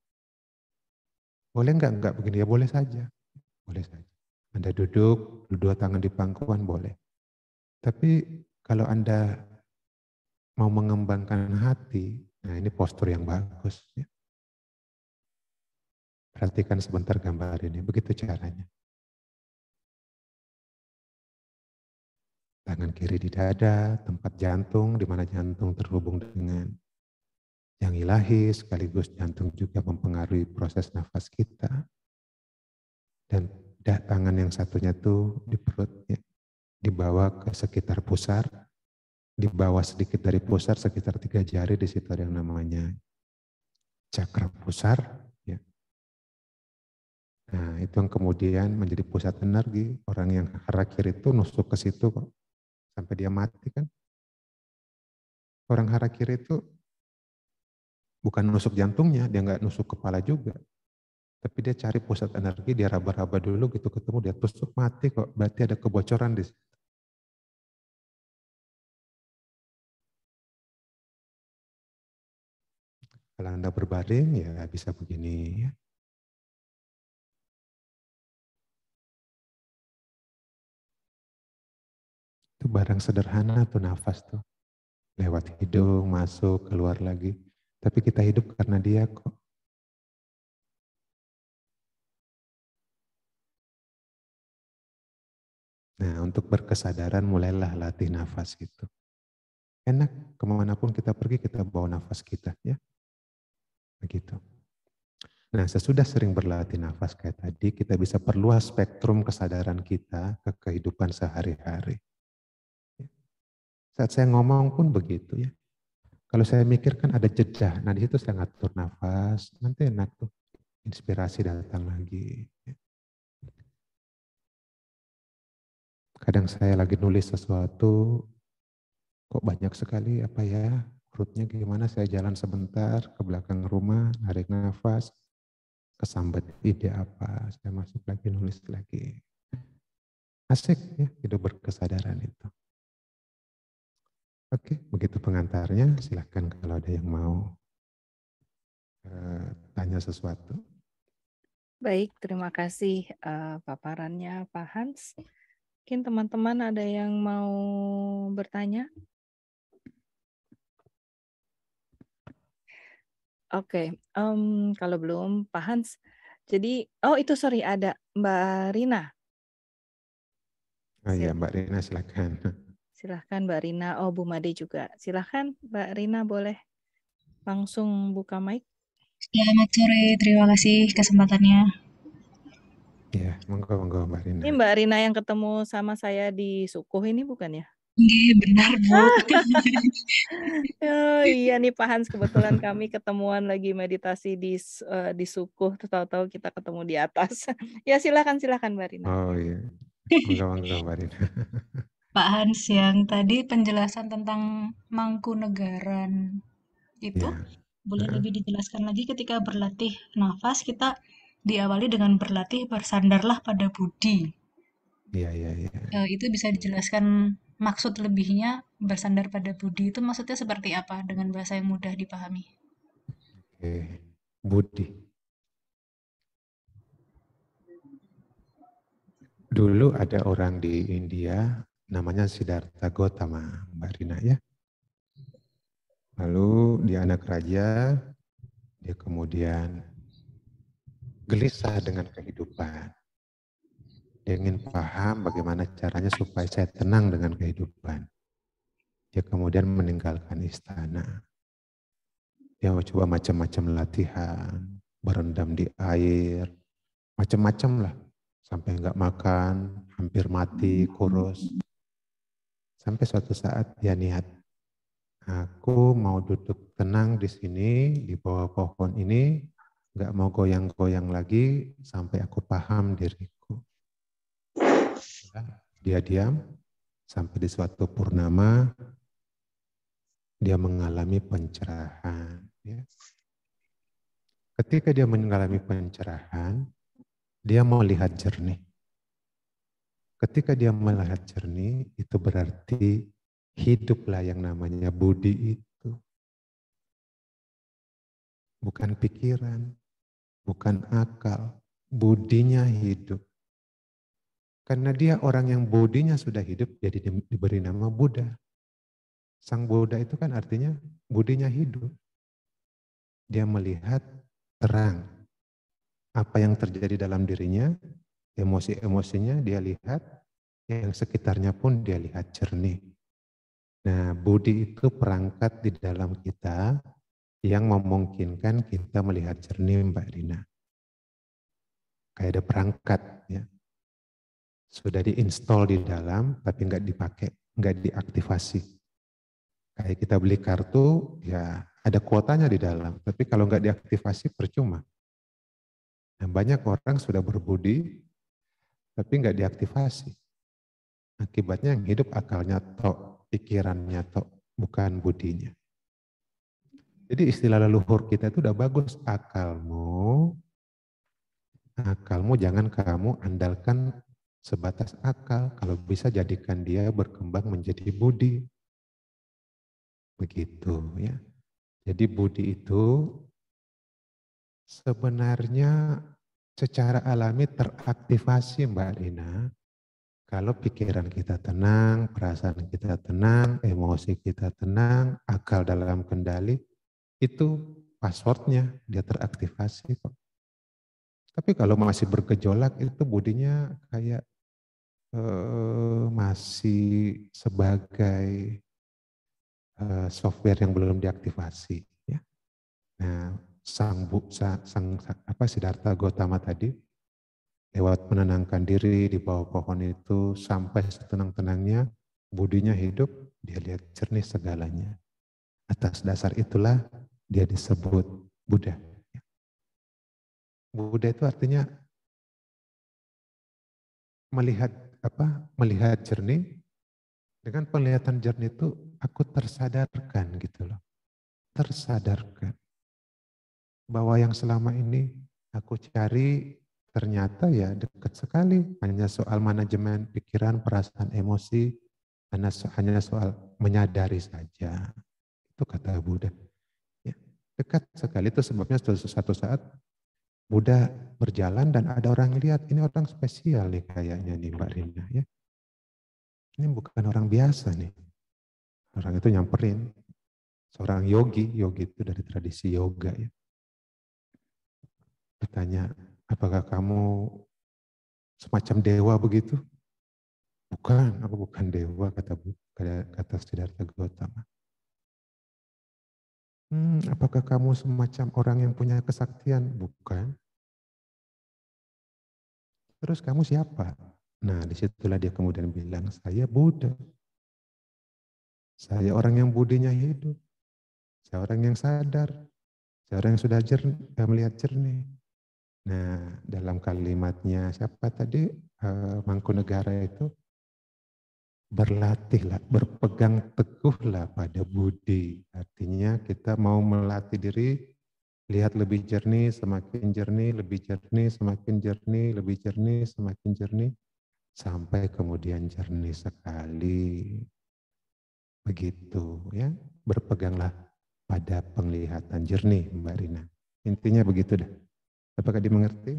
Boleh enggak begini ya, boleh saja. Boleh saja. Anda duduk, dua tangan di pangkuan boleh. Tapi kalau Anda mau mengembangkan hati, nah ini postur yang bagus ya. Perhatikan sebentar gambar ini, begitu caranya. Tangan kiri di dada, tempat jantung, di mana jantung terhubung dengan yang ilahi, sekaligus jantung juga mempengaruhi proses nafas kita. Dan tangan yang satunya tuh di perut, ya, dibawa ke sekitar pusar, di bawah sedikit dari pusar, sekitar 3 jari, di situ ada yang namanya cakra pusar. Ya. Nah, itu yang kemudian menjadi pusat energi. Orang yang harakiri itu nusuk ke situ kok, sampai dia mati kan. Orang harakiri itu bukan nusuk jantungnya, dia nggak nusuk kepala juga. Tapi dia cari pusat energi, dia raba-raba dulu gitu, ketemu dia tusuk mati kok, berarti ada kebocoran di situ. Kalau Anda berbaring ya bisa begini ya. Itu barang sederhana tuh nafas tuh. Lewat hidung, masuk, keluar lagi. Tapi kita hidup karena dia kok. Nah untuk berkesadaran mulailah latih nafas itu. Enak, kemanapun kita pergi kita bawa nafas kita ya. Begitu. Nah sesudah sering berlatih nafas kayak tadi, kita bisa perluas spektrum kesadaran kita ke kehidupan sehari-hari. Saat saya ngomong pun begitu ya. Kalau saya mikir kan ada jeda, nah di situ saya ngatur nafas, nanti enak tuh, inspirasi datang lagi. Kadang saya lagi nulis sesuatu, kok banyak sekali apa ya, urutnya gimana, saya jalan sebentar ke belakang rumah, narik nafas, kesambat ide apa, saya masuk lagi nulis lagi. Asik ya, hidup berkesadaran itu. Oke, begitu pengantarnya, silahkan kalau ada yang mau tanya sesuatu. Baik, terima kasih paparannya Pak Hans. Mungkin teman-teman ada yang mau bertanya? Oke, kalau belum Pak Hans, jadi itu sorry ada Mbak Rina. Oh iya Mbak Rina silahkan. Silahkan Mbak Rina, Bu Made juga. Silahkan Mbak Rina boleh langsung buka mic. Selamat sore, terima kasih kesempatannya. Iya, monggo Mbak Rina. Ini Mbak Rina yang ketemu sama saya di Sukuh ini bukan ya? Iya, benar Bu. Oh iya nih Pak Hans, kebetulan kami ketemuan lagi meditasi di Sukuh, tahu-tahu kita ketemu di atas. Ya silakan Mbak Rina. Oh iya, monggo Mbak Rina. Pak Hans, yang tadi penjelasan tentang Mangkunegaran itu, Ya. Boleh lebih dijelaskan lagi ketika berlatih nafas, kita diawali dengan berlatih bersandarlah pada budi. Iya, iya, iya. Itu bisa dijelaskan maksud lebihnya bersandar pada budi itu maksudnya seperti apa dengan bahasa yang mudah dipahami? Oke. Budi. Dulu ada orang di India namanya Siddhartha Gautama, Mbak Rina ya. Lalu dia anak raja, dia kemudian gelisah dengan kehidupan. Dia ingin paham bagaimana caranya supaya saya tenang dengan kehidupan. Dia kemudian meninggalkan istana. Dia coba macam-macam latihan, berendam di air, macam-macam lah. Sampai nggak makan, hampir mati, kurus. Sampai suatu saat dia niat, aku mau duduk tenang di sini, di bawah pohon ini, nggak mau goyang-goyang lagi sampai aku paham diriku. Dia diam sampai di suatu purnama, dia mengalami pencerahan. Ya. Ketika dia mengalami pencerahan, dia melihat jernih. Ketika dia melihat jernih, itu berarti hiduplah yang namanya budi itu. Bukan pikiran, bukan akal, budinya hidup. Karena dia orang yang budinya sudah hidup, jadi diberi nama Buddha. Sang Buddha itu kan artinya budinya hidup. Dia melihat terang. Apa yang terjadi dalam dirinya, emosi-emosinya dia lihat, yang sekitarnya pun dia lihat jernih. Nah, budi itu perangkat di dalam kita yang memungkinkan kita melihat jernih, Mbak Rina. Kayak ada perangkat, ya. Sudah diinstal di dalam, tapi nggak dipakai, nggak diaktifasi. Kayak kita beli kartu, ya ada kuotanya di dalam, tapi kalau nggak diaktifasi percuma. Nah, banyak orang sudah berbudi, tapi nggak diaktifasi. Akibatnya yang hidup akalnya tok, pikirannya tok, bukan budinya. Jadi istilah leluhur kita itu udah bagus, akalmu jangan kamu andalkan sebatas akal, kalau bisa jadikan dia berkembang menjadi budi. Begitu ya. Jadi budi itu sebenarnya secara alami teraktivasi Mbak Rina. Kalau pikiran kita tenang, perasaan kita tenang, emosi kita tenang, akal dalam kendali, itu passwordnya dia teraktivasi kok. Tapi kalau masih bergejolak itu budinya kayak masih sebagai software yang belum diaktifasi. Ya. Nah, Siddhartha Gautama tadi lewat menenangkan diri di bawah pohon itu sampai setenang-tenangnya, budinya hidup, dia lihat jernih segalanya. Atas dasar itulah dia disebut Buddha. Buddha itu artinya melihat jernih. Dengan penglihatan jernih itu aku tersadarkan gitu loh. Tersadarkan bahwa yang selama ini aku cari ternyata ya dekat sekali. Hanya soal manajemen pikiran, perasaan, emosi, hanya soal menyadari saja. Itu kata Buddha. Ya, dekat sekali, itu sebabnya suatu saat Buddha berjalan dan ada orang lihat, ini orang spesial nih kayaknya nih Mbak Rina ya. Ini bukan orang biasa nih. Orang itu nyamperin. Seorang yogi itu dari tradisi yoga ya. Bertanya, apakah kamu semacam dewa begitu? Bukan, aku bukan dewa, kata Siddhartha Gautama. Apakah kamu semacam orang yang punya kesaktian? Bukan. Terus kamu siapa? Nah, disitulah dia kemudian bilang, saya Buddha. Saya orang yang budinya hidup. Saya orang yang sadar. Saya orang yang sudah melihat jernih. Nah, dalam kalimatnya siapa tadi Mangkunegara itu berlatihlah, berpegang teguhlah pada budi. Artinya kita mau melatih diri, lihat lebih jernih, semakin jernih, lebih jernih, semakin jernih, lebih jernih, semakin jernih, sampai kemudian jernih sekali. Begitu ya, berpeganglah pada penglihatan jernih, Mbak Rina. Intinya begitu dah. Apakah dimengerti?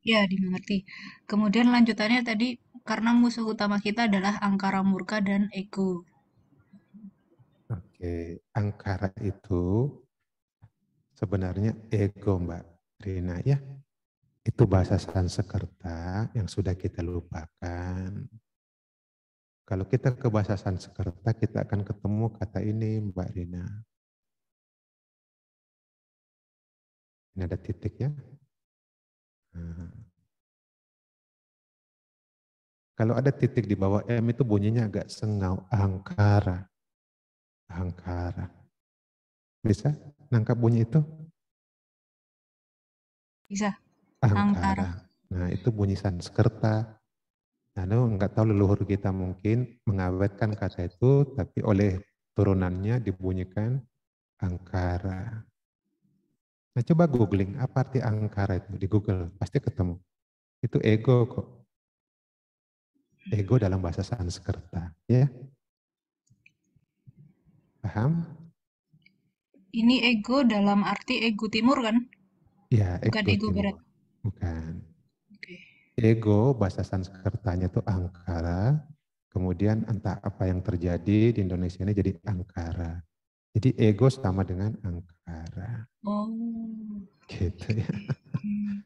Ya, dimengerti. Kemudian lanjutannya tadi, karena musuh utama kita adalah angkara murka dan ego. Oke, angkara itu sebenarnya ego, Mbak Rina ya. Itu bahasa Sanskerta yang sudah kita lupakan. Kalau kita ke bahasa Sanskerta, kita akan ketemu kata ini, Mbak Rina. Ini ada titik ya. Nah, kalau ada titik di bawah M itu bunyinya agak sengau, angkara. Angkara. Bisa nangkap bunyi itu? Bisa, angkara. Angkara. Nah itu bunyi Sanskerta. Nah, nggak tahu leluhur kita mungkin mengawetkan kata itu, tapi oleh turunannya dibunyikan angkara. Nah, coba googling apa arti angkara itu di Google, pasti ketemu. Itu ego kok. Ego dalam bahasa Sanskerta, ya. Paham? Ini ego dalam arti ego timur kan? Ya, Bukan ego ego barat. timur. Bukan. Oke. Ego bahasa Sanskertanya itu angkara. Kemudian entah apa yang terjadi di Indonesia ini jadi angkara. Jadi ego sama dengan angkara. Oh, Gitu ya. hmm.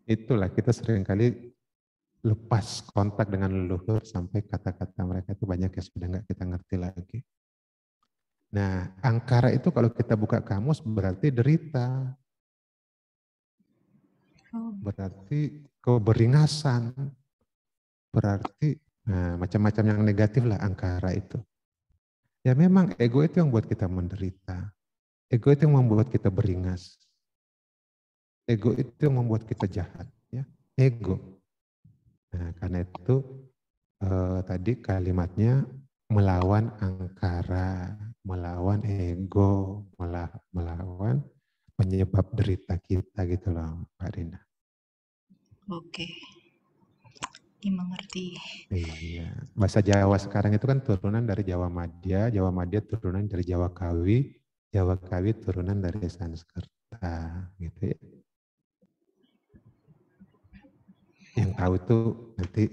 Itulah kita seringkali lepas kontak dengan leluhur sampai kata-kata mereka itu banyak yang sudah nggak kita ngerti lagi. Nah, angkara itu kalau kita buka kamus berarti derita, Oh, berarti keberingasan, berarti macam-macam yang negatif lah angkara itu. Ya memang ego itu yang buat kita menderita. Ego itu yang membuat kita beringas. Ego itu yang membuat kita jahat. Ya, ego. Nah, karena itu tadi kalimatnya melawan angkara, melawan ego, melawan penyebab derita kita gitu loh, Pak Rina. oke. Dimengerti. Iya, bahasa Jawa sekarang itu kan turunan dari Jawa Madya turunan dari Jawa Kawi turunan dari Sanskerta, gitu ya. Yang tahu itu nanti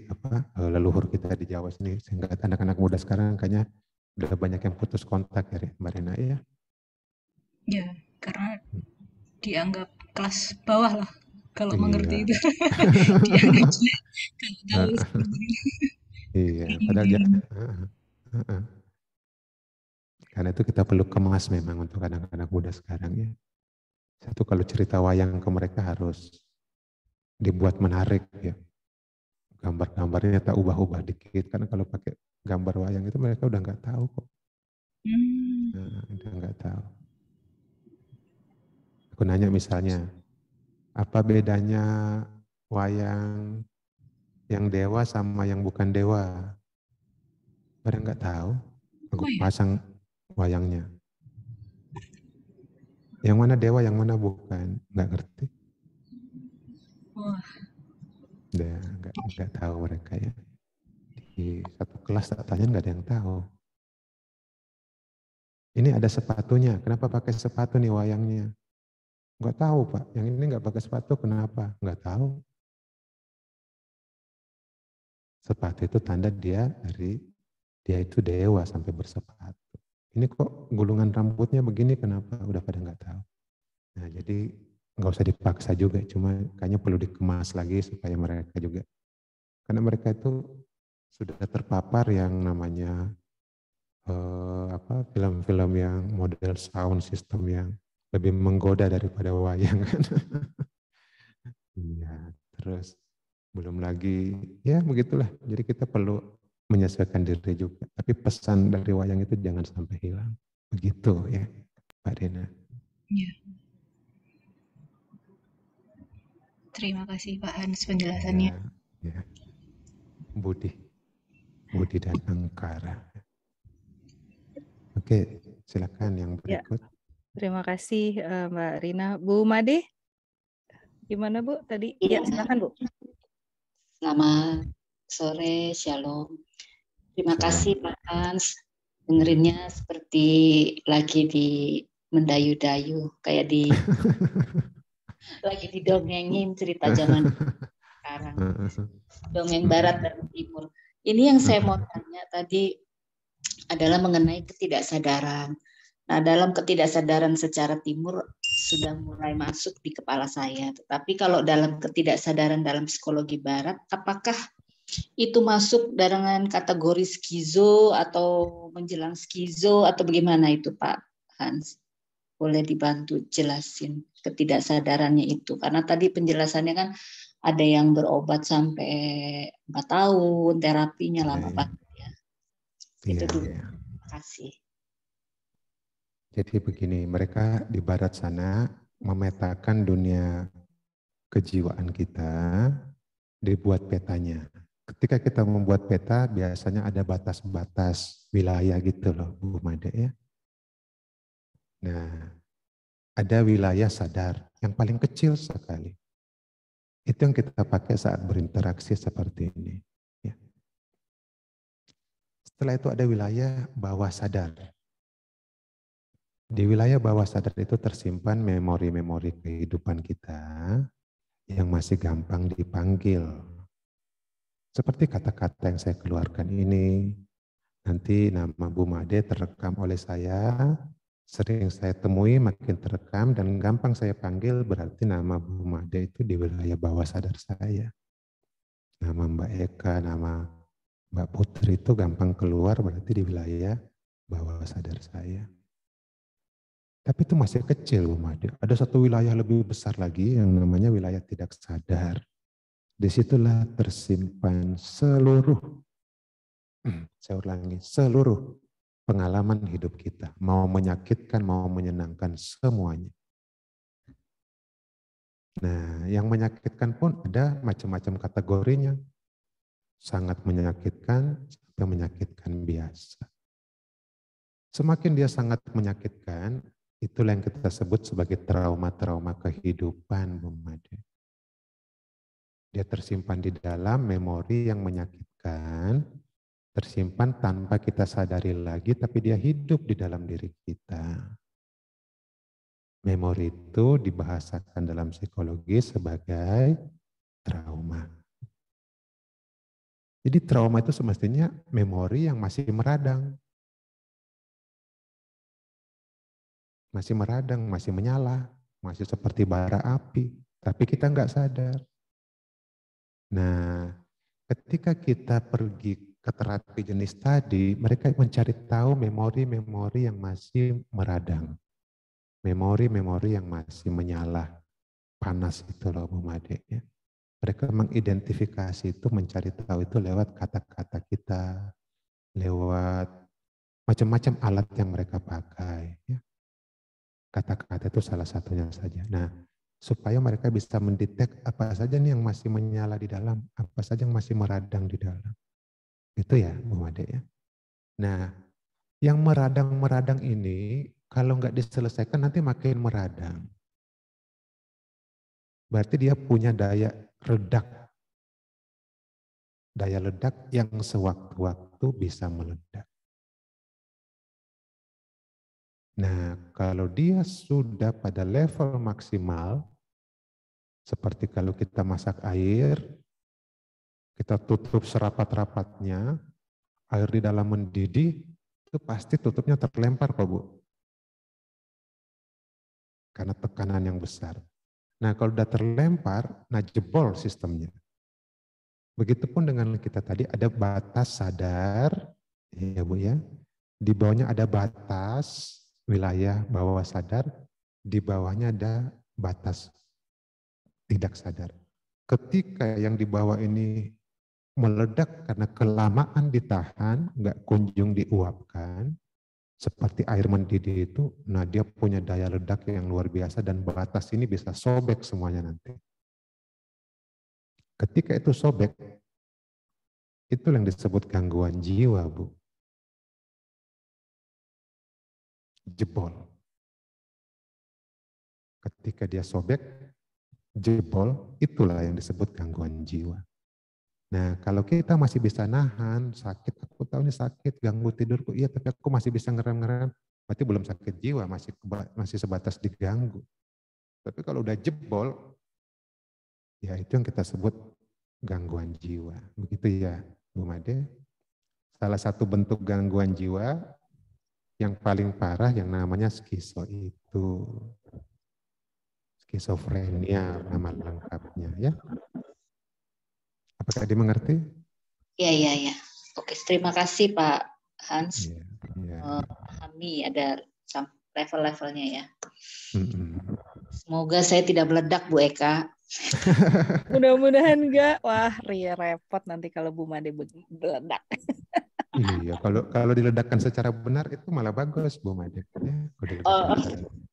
leluhur kita di Jawa sini, sehingga anak-anak muda sekarang kayaknya udah banyak yang putus kontak ya, Mbak Rina ya. Ya, karena dianggap kelas bawah lah kalau mengerti Iya. itu. Dianggap jelek kalau tahu seperti itu. Iya, padahal Kemudian, heeh. Karena itu kita perlu kemas memang untuk anak-anak muda sekarang ya. Satu kalau cerita wayang ke mereka harus dibuat menarik ya. Gambar-gambarnya tak ubah-ubah dikit. Karena kalau pakai gambar wayang itu mereka udah nggak tahu kok. hmm, Udah nggak tahu. Aku nanya misalnya, apa bedanya wayang yang dewa sama yang bukan dewa? Pada nggak tahu. Aku oh ya, pasang wayangnya. Yang mana dewa, yang mana bukan? Nggak ngerti. wah, Udah nggak tahu mereka ya. Di satu kelas tak tanya nggak ada yang tahu. Ini ada sepatunya. Kenapa pakai sepatu nih wayangnya? Nggak tahu Pak. Yang ini nggak pakai sepatu kenapa? Nggak tahu. Sepatu itu tanda dia itu dewa sampai bersepatu. Ini kok gulungan rambutnya begini kenapa? Udah pada nggak tahu. Nah jadi nggak usah dipaksa juga. Cuma kayaknya perlu dikemas lagi supaya mereka juga. Karena mereka itu sudah terpapar yang namanya film-film yang model sound system yang lebih menggoda daripada wayang kan. Iya, terus belum lagi ya begitulah. Jadi kita perlu menyesuaikan diri juga. Tapi pesan dari wayang itu jangan sampai hilang. Begitu ya, Pak Dena. ya. Terima kasih Pak Hans Ya, penjelasannya. ya. Budi, Budi dan Angkara. Oke, silakan yang berikut. Ya, terima kasih Mbak Rina. Bu Made, gimana Bu tadi? Ya, silakan Bu. Selamat sore, Shalom. Terima Shalom. kasih Pak Hans. Dengerinnya seperti lagi di mendayu-dayu, kayak lagi didongengin cerita zaman sekarang. Dongeng barat dan timur. Ini yang saya mau tanya tadi adalah mengenai ketidaksadaran. Nah, dalam ketidaksadaran secara timur sudah mulai masuk di kepala saya. Tetapi kalau dalam ketidaksadaran dalam psikologi barat, apakah itu masuk dengan kategori skizo atau menjelang skizo atau bagaimana itu Pak Hans? Boleh dibantu jelasin ketidaksadarannya itu. Karena tadi penjelasannya kan ada yang berobat sampai 4 tahun, terapinya lama banget ya. Itu dulu. Terima kasih. Jadi begini, mereka di barat sana memetakan dunia kejiwaan kita, dibuat petanya. Ketika kita membuat peta, biasanya ada batas-batas wilayah gitu loh, Bu Made ya. Nah, ada wilayah sadar yang paling kecil sekali. Itu yang kita pakai saat berinteraksi seperti ini. Ya. Setelah itu ada wilayah bawah sadar. Di wilayah bawah sadar itu tersimpan memori-memori kehidupan kita yang masih gampang dipanggil. Seperti kata-kata yang saya keluarkan ini, nanti nama Bu Made terekam oleh saya, sering saya temui makin terekam dan gampang saya panggil, berarti nama Bu Made itu di wilayah bawah sadar saya. Nama Mbak Eka, nama Mbak Putri itu gampang keluar berarti di wilayah bawah sadar saya. Tapi itu masih kecil, Bu Made. Ada satu wilayah lebih besar lagi yang namanya wilayah tidak sadar. Disitulah tersimpan seluruh, saya ulangi, seluruh pengalaman hidup kita. Mau menyakitkan, mau menyenangkan, semuanya. Nah, yang menyakitkan pun ada macam-macam kategorinya. Sangat menyakitkan, sampai menyakitkan biasa. Semakin dia sangat menyakitkan, itulah yang kita sebut sebagai trauma-trauma kehidupan, Bu Made. Dia tersimpan di dalam memori yang menyakitkan, tersimpan tanpa kita sadari lagi, tapi dia hidup di dalam diri kita. Memori itu dibahasakan dalam psikologi sebagai trauma. Jadi trauma itu semestinya memori yang masih meradang. Masih meradang, masih menyala, masih seperti bara api, tapi kita nggak sadar. Nah, ketika kita pergi ke terapi jenis tadi, mereka mencari tahu memori-memori yang masih meradang. Memori-memori yang masih menyala, panas itu loh Bu Made. Ya. Mereka mengidentifikasi itu, mencari tahu itu lewat kata-kata kita, lewat macam-macam alat yang mereka pakai. Ya. Kata-kata itu salah satunya saja. Nah, supaya mereka bisa mendetek apa saja nih yang masih menyala di dalam, apa saja yang masih meradang di dalam. Itu ya, Bu Made ya. Nah, yang meradang-meradang ini kalau nggak diselesaikan nanti makin meradang. Berarti dia punya daya ledak. Daya ledak yang sewaktu-waktu bisa meledak. Nah, kalau dia sudah pada level maksimal, seperti kalau kita masak air, kita tutup serapat-rapatnya, air di dalam mendidih, itu pasti tutupnya terlempar kok Bu. Karena tekanan yang besar. Nah kalau sudah terlempar, nah jebol sistemnya. Begitupun dengan kita tadi ada batas sadar, ya Bu ya. Di bawahnya ada batas wilayah bawah sadar, di bawahnya ada batas tidak sadar. Ketika yang di bawah ini meledak karena kelamaan ditahan, nggak kunjung diuapkan, seperti air mendidih itu, nah dia punya daya ledak yang luar biasa dan batas ini bisa sobek semuanya nanti. Ketika itu sobek, Itu yang disebut gangguan jiwa, Bu. Jebol. Ketika dia sobek, jebol, itulah yang disebut gangguan jiwa. Nah, kalau kita masih bisa nahan, sakit, aku tahu ini sakit, ganggu tidurku, iya, tapi aku masih bisa ngerem-ngerem, berarti belum sakit jiwa, masih sebatas diganggu. Tapi kalau udah jebol, ya itu yang kita sebut gangguan jiwa. Begitu ya, Bu Made. Salah satu bentuk gangguan jiwa yang paling parah yang namanya skizo itu. Skizofrenia nama lengkapnya, ya. Apakah dimengerti? Ya. Oke, terima kasih Pak Hans. Ya. Memahami ada level-levelnya ya. Mm-mm. Semoga saya tidak meledak, Bu Eka. Mudah-mudahan enggak. Wah, repot nanti kalau Bu Made meledak. Iya, kalau diledakkan secara benar itu malah bagus, Bu Made. Ya, kalau diledakkan secara benar.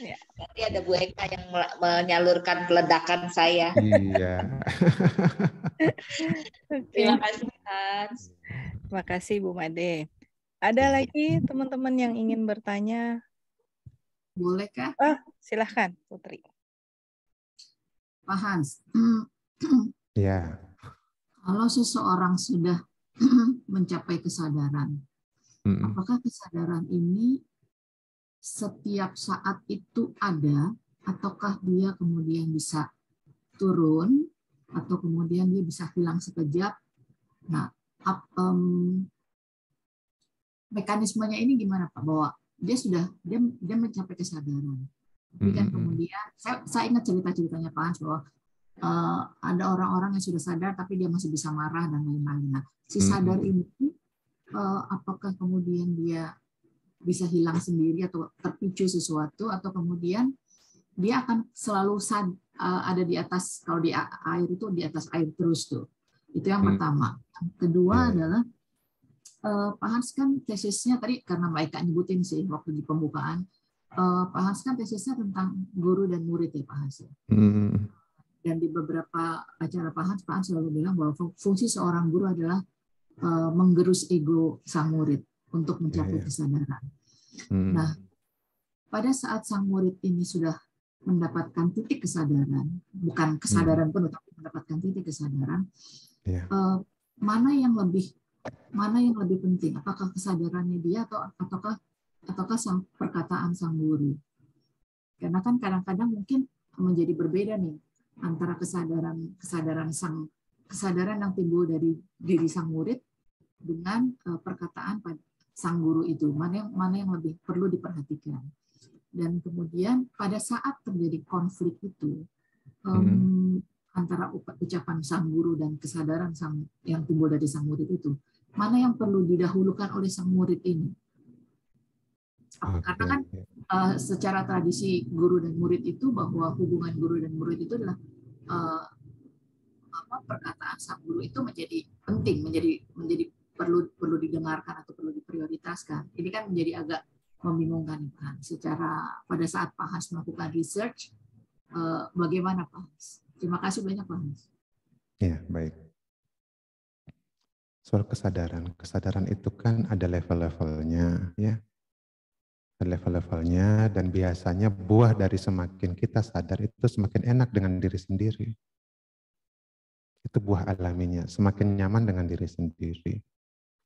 Ya. Nanti ada Bu Eka yang menyalurkan peledakan saya. Iya. Terima kasih, Hans. Terima kasih, Bu Made. Ada lagi teman-teman yang ingin bertanya? Bolehkah? Silahkan, Putri. Pak Hans, Ya. kalau seseorang sudah mencapai kesadaran, apakah kesadaran ini setiap saat itu ada, ataukah dia kemudian bisa turun, atau kemudian dia bisa hilang sekejap? Nah, mekanismenya ini gimana Pak? Bahwa dia mencapai kesadaran. Tapi kan kemudian, saya ingat cerita-ceritanya Pak Hans bahwa ada orang-orang yang sudah sadar tapi dia masih bisa marah dan lain-lain. Nah, si sadar ini apakah kemudian dia bisa hilang sendiri atau terpicu sesuatu, atau kemudian dia akan selalu ada di atas, kalau di air itu di atas air terus tuh. Itu yang pertama. Yang kedua adalah Pak Hans kan tesisnya tadi, karena Mbak Eka nyebutin sih waktu di pembukaan, Pak Hans kan tesisnya tentang guru dan murid ya Pak Hans. Dan di beberapa acara Pak Hans selalu bilang bahwa fungsi seorang guru adalah menggerus ego sang murid untuk mencapai kesadaran. Nah, pada saat sang murid ini sudah mendapatkan titik kesadaran, bukan kesadaran penuh, tapi mendapatkan titik kesadaran, mana yang lebih penting? Apakah kesadarannya dia ataukah perkataan sang guru? Karena kan kadang-kadang mungkin menjadi berbeda nih antara kesadaran yang timbul dari diri sang murid dengan perkataan sang guru itu. Mana yang lebih perlu diperhatikan? Dan kemudian pada saat terjadi konflik itu antara ucapan sang guru dan kesadaran yang timbul dari sang murid itu, mana yang perlu didahulukan oleh sang murid ini? Karena kan secara tradisi guru dan murid itu, bahwa hubungan guru dan murid itu adalah perkataan sang guru itu menjadi penting, menjadi perlu didengarkan atau perlu diprioritaskan. Ini kan menjadi agak membingungkan kan. Secara pada saat Pak Hans melakukan research, bagaimana Pak Hans? Terima kasih banyak Pak Hans. Ya, baik. Soal kesadaran itu kan ada level-levelnya, ya. Level-levelnya, dan biasanya buah dari semakin kita sadar itu semakin enak dengan diri sendiri. Itu buah alaminya, semakin nyaman dengan diri sendiri.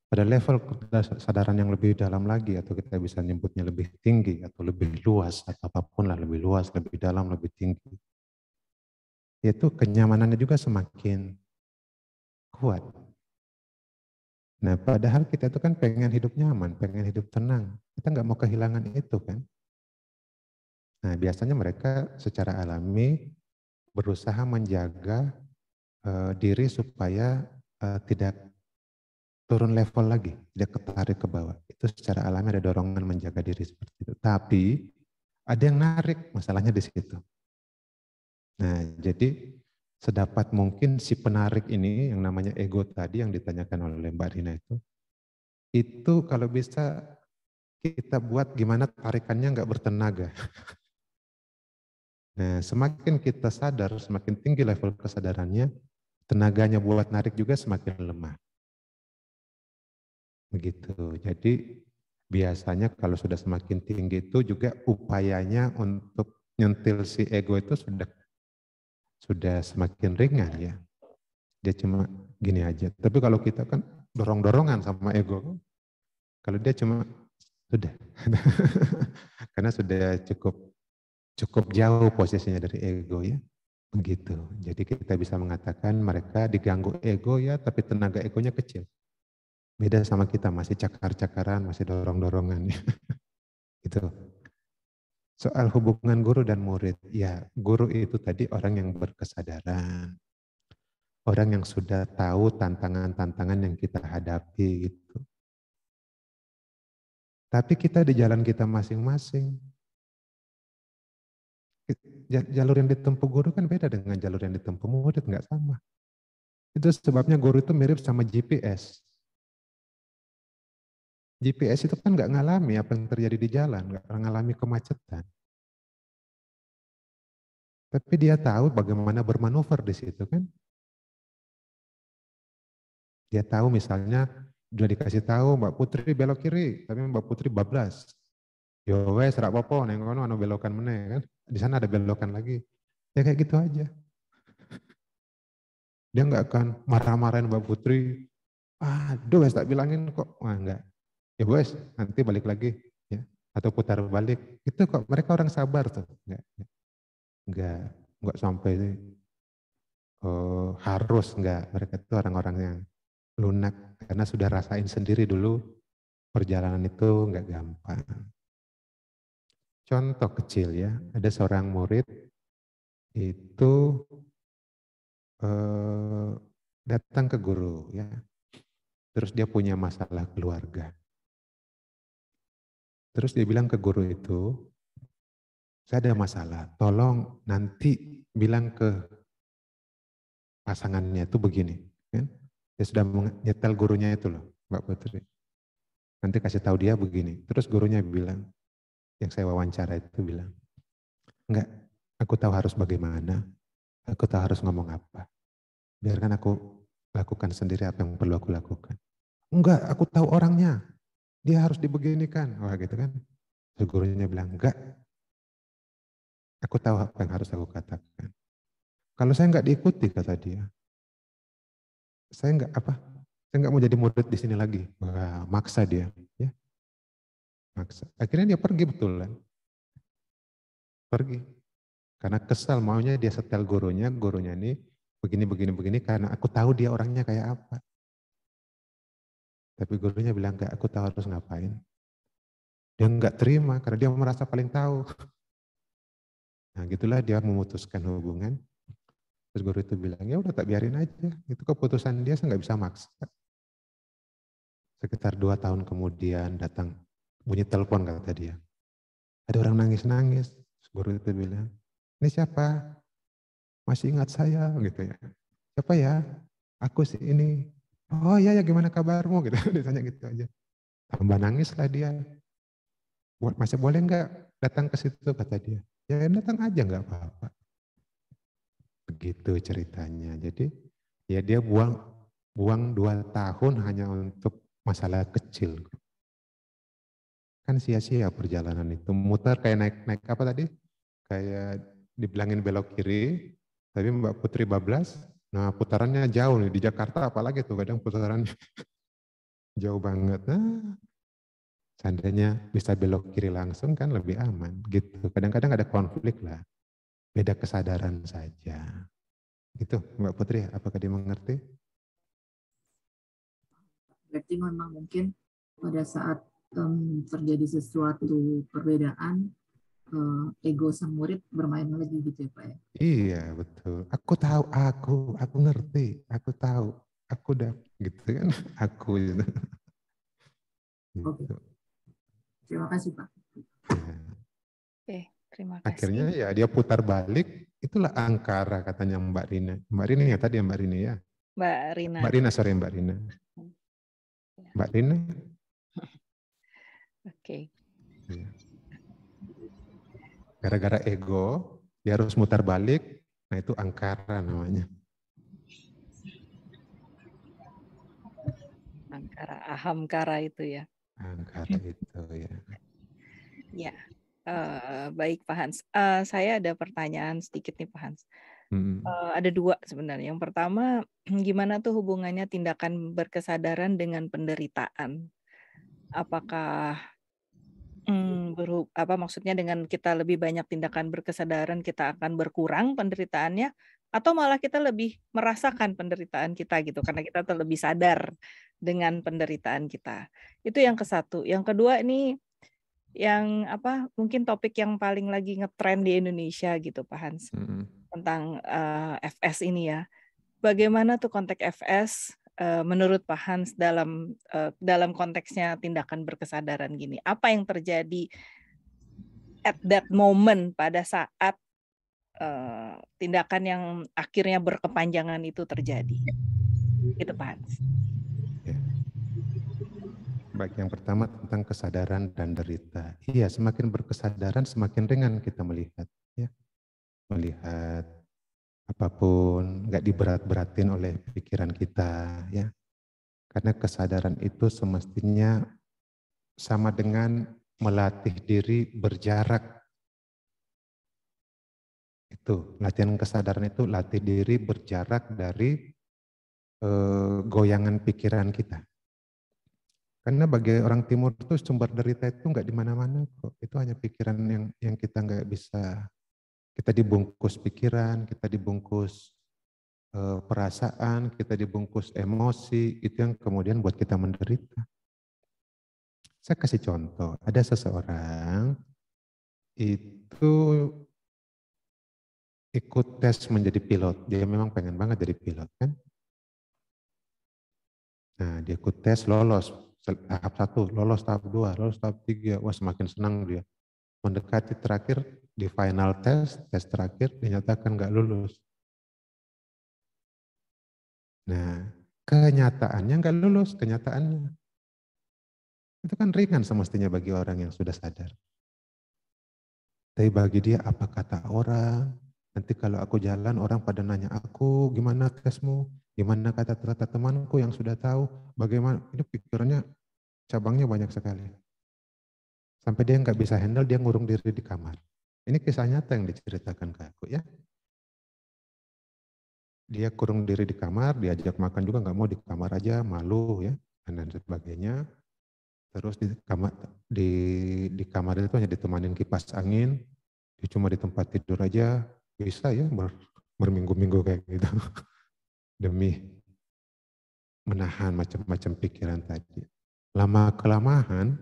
Pada level kesadaran yang lebih dalam lagi, atau kita bisa nyebutnya lebih tinggi, atau lebih luas, atau apapun lah, lebih luas, lebih dalam, lebih tinggi, yaitu kenyamanannya juga semakin kuat. Nah, padahal kita itu kan pengen hidup nyaman, pengen hidup tenang. Kita nggak mau kehilangan itu kan. Nah, biasanya mereka secara alami berusaha menjaga diri supaya tidak turun level lagi, tidak ketarik ke bawah. Itu secara alami ada dorongan menjaga diri seperti itu. Tapi ada yang narik, masalahnya di situ. Nah, jadi sedapat mungkin si penarik ini yang namanya ego tadi yang ditanyakan oleh Mbak Rina itu kalau bisa kita buat gimana tarikannya nggak bertenaga. Nah, semakin kita sadar, semakin tinggi level kesadarannya, tenaganya buat narik juga semakin lemah. Begitu. Jadi biasanya kalau sudah semakin tinggi itu juga upayanya untuk nyentil si ego itu sudah semakin ringan ya. Dia cuma gini aja. Tapi kalau kita kan dorong-dorongan sama ego. Kalau dia cuma sudah. Karena sudah cukup jauh posisinya dari ego ya. Begitu. Jadi kita bisa mengatakan mereka diganggu ego ya, tapi tenaga egonya kecil. Beda sama kita, masih cakar-cakaran, masih dorong-dorongan. Gitu. Soal hubungan guru dan murid, ya guru itu tadi orang yang berkesadaran. Orang yang sudah tahu tantangan-tantangan yang kita hadapi gitu. Tapi kita di jalan kita masing-masing. Jalur yang ditempuh guru kan beda dengan jalur yang ditempuh murid, nggak sama. Itu sebabnya guru itu mirip sama GPS. GPS itu kan nggak ngalami apa yang terjadi di jalan, nggak ngalami kemacetan. Tapi dia tahu bagaimana bermanuver di situ kan. Dia tahu misalnya sudah dikasih tahu Mbak Putri belok kiri, tapi Mbak Putri bablas. Yo wes rak popo neng kono anu belokan meneh kan. Di sana ada belokan lagi. Ya kayak gitu aja. Dia nggak akan marah-marahin Mbak Putri. Aduh wes tak bilangin kok. Wah enggak. Ya wes nanti balik lagi ya. Atau putar balik. Itu kok mereka orang sabar tuh. Enggak sampai harus enggak. Mereka itu orang-orang yang lunak karena sudah rasain sendiri dulu perjalanan itu enggak gampang. Contoh kecil ya, ada seorang murid itu datang ke guru ya, terus dia punya masalah keluarga. Terus dia bilang ke guru itu, saya ada masalah, tolong nanti bilang ke pasangannya itu begini. Kan? Dia sudah menyetel gurunya itu loh, Mbak Putri. Nanti kasih tahu dia begini. Terus gurunya bilang, yang saya wawancara itu bilang, enggak, aku tahu harus bagaimana, aku tahu harus ngomong apa. Biarkan aku lakukan sendiri apa yang perlu aku lakukan. Enggak, aku tahu orangnya, dia harus dibeginikan. Wah gitu kan. Terus gurunya bilang, enggak, aku tahu apa yang harus aku katakan. Kalau saya enggak diikuti, kata dia, saya enggak mau jadi murid di sini lagi. Wah, maksa dia, ya. Maksa. Akhirnya dia pergi betulan. Pergi. Karena kesal maunya dia setel gurunya ini begini karena aku tahu dia orangnya kayak apa. Tapi gurunya bilang enggak, aku tahu harus ngapain. Dia enggak terima karena dia merasa paling tahu. Nah gitulah dia memutuskan hubungan. Terus guru itu bilang, ya udah tak biarin aja. Itu keputusan dia, saya nggak bisa maksa. Sekitar 2 tahun kemudian datang bunyi telepon kata dia. Ada orang nangis-nangis. Guru itu bilang, ini siapa? Masih ingat saya gitu ya. Siapa ya? Aku sih ini. Oh iya ya gimana kabarmu gitu. Ditanya gitu aja. Tambah nangis lah dia. Masih boleh nggak datang ke situ kata dia. Ya datang aja nggak apa-apa. Begitu ceritanya. Jadi ya dia buang 2 tahun hanya untuk masalah kecil. Kan sia-sia perjalanan itu. Muter kayak naik apa tadi? Kayak dibilangin belok kiri, tapi Mbak Putri bablas. Nah putarannya jauh nih. Di Jakarta apalagi tuh kadang putarannya jauh banget. Nah, seandainya bisa belok kiri langsung kan lebih aman. Gitu. Kadang-kadang ada konflik lah. Beda kesadaran saja. Gitu Mbak Putri, apakah dia mengerti? Berarti memang mungkin pada saat terjadi sesuatu perbedaan, ego sang murid bermain lagi gitu ya Pak ya? Iya betul. Aku tahu, aku ngerti, aku tahu, aku udah gitu kan, aku gitu. Oke. Terima kasih Pak. Ya. Oke, terima kasih. Akhirnya ya dia putar balik, itulah angkara katanya Mbak Rina. Mbak Rina ya tadi ya Mbak Rina ya? Mbak Rina. Mbak Rina, sorry Mbak Rina. Mbak Rina. Oke. Ya. Gara-gara ego, dia harus mutar balik, nah itu angkara namanya. Ahamkara itu ya. Ahamkara itu ya. Ya, baik Pak Hans. Saya ada pertanyaan sedikit nih Pak Hans. Ada 2 sebenarnya. Yang pertama, gimana tuh hubungannya tindakan berkesadaran dengan penderitaan? Apakah maksudnya dengan kita lebih banyak tindakan berkesadaran kita akan berkurang penderitaannya, atau malah kita lebih merasakan penderitaan kita gitu karena kita lebih sadar dengan penderitaan kita. Itu yang ke-1. Yang kedua ini yang mungkin topik yang paling lagi ngetren di Indonesia gitu Pak Hans. Tentang FS ini ya. Bagaimana tuh konteks FS menurut Pak Hans dalam konteksnya tindakan berkesadaran gini? Apa yang terjadi at that moment pada saat tindakan yang akhirnya berkepanjangan itu terjadi? Itu Pak Hans. Ya. Baik, yang pertama tentang kesadaran dan derita. Iya, semakin berkesadaran semakin ringan kita melihat, ya. Melihat apapun, nggak diberat-beratin oleh pikiran kita, ya. Karena kesadaran itu semestinya sama dengan melatih diri berjarak. Itu, latihan kesadaran itu latih diri berjarak dari goyangan pikiran kita. Karena bagi orang timur itu sumber derita itu nggak di mana-mana kok. Itu hanya pikiran yang kita nggak bisa. Kita dibungkus pikiran, kita dibungkus perasaan, kita dibungkus emosi, itu yang kemudian buat kita menderita. Saya kasih contoh, ada seseorang itu ikut tes menjadi pilot. Dia memang pengen banget jadi pilot kan. Nah, dia ikut tes, lolos. Tahap 1, lolos tahap 2, lolos tahap 3. Wah, semakin senang dia. Mendekati terakhir, di final tes terakhir, dinyatakan nggak lulus. Nah, kenyataannya nggak lulus, kenyataannya. Itu kan ringan semestinya bagi orang yang sudah sadar. Tapi bagi dia, apa kata orang? Nanti kalau aku jalan, orang pada nanya aku, gimana tesmu? Gimana kata temanku yang sudah tahu? Bagaimana? Ini pikirannya, cabangnya banyak sekali. Sampai dia nggak bisa handle, dia ngurung diri di kamar. Ini kisah nyata yang diceritakan ke aku ya. Dia kurung diri di kamar, diajak makan juga nggak mau, di kamar aja, malu ya, dan sebagainya. Terus di kamar itu hanya ditemanin kipas angin, dia cuma di tempat tidur aja, bisa ya berminggu-minggu kayak gitu. Demi menahan macam-macam pikiran tadi. Lama-kelamaan,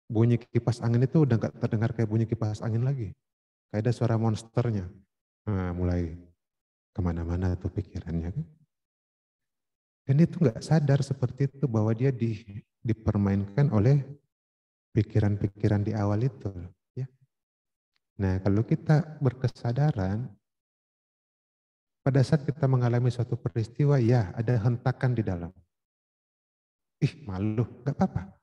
bunyi kipas angin itu udah nggak terdengar kayak bunyi kipas angin lagi. Kayak ada suara monsternya. Nah, mulai kemana-mana tuh pikirannya. Dan itu nggak sadar seperti itu bahwa dia dipermainkan oleh pikiran-pikiran di awal itu. Ya. Nah, kalau kita berkesadaran, pada saat kita mengalami suatu peristiwa, ya ada hentakan di dalam. Ih, malu, nggak apa-apa.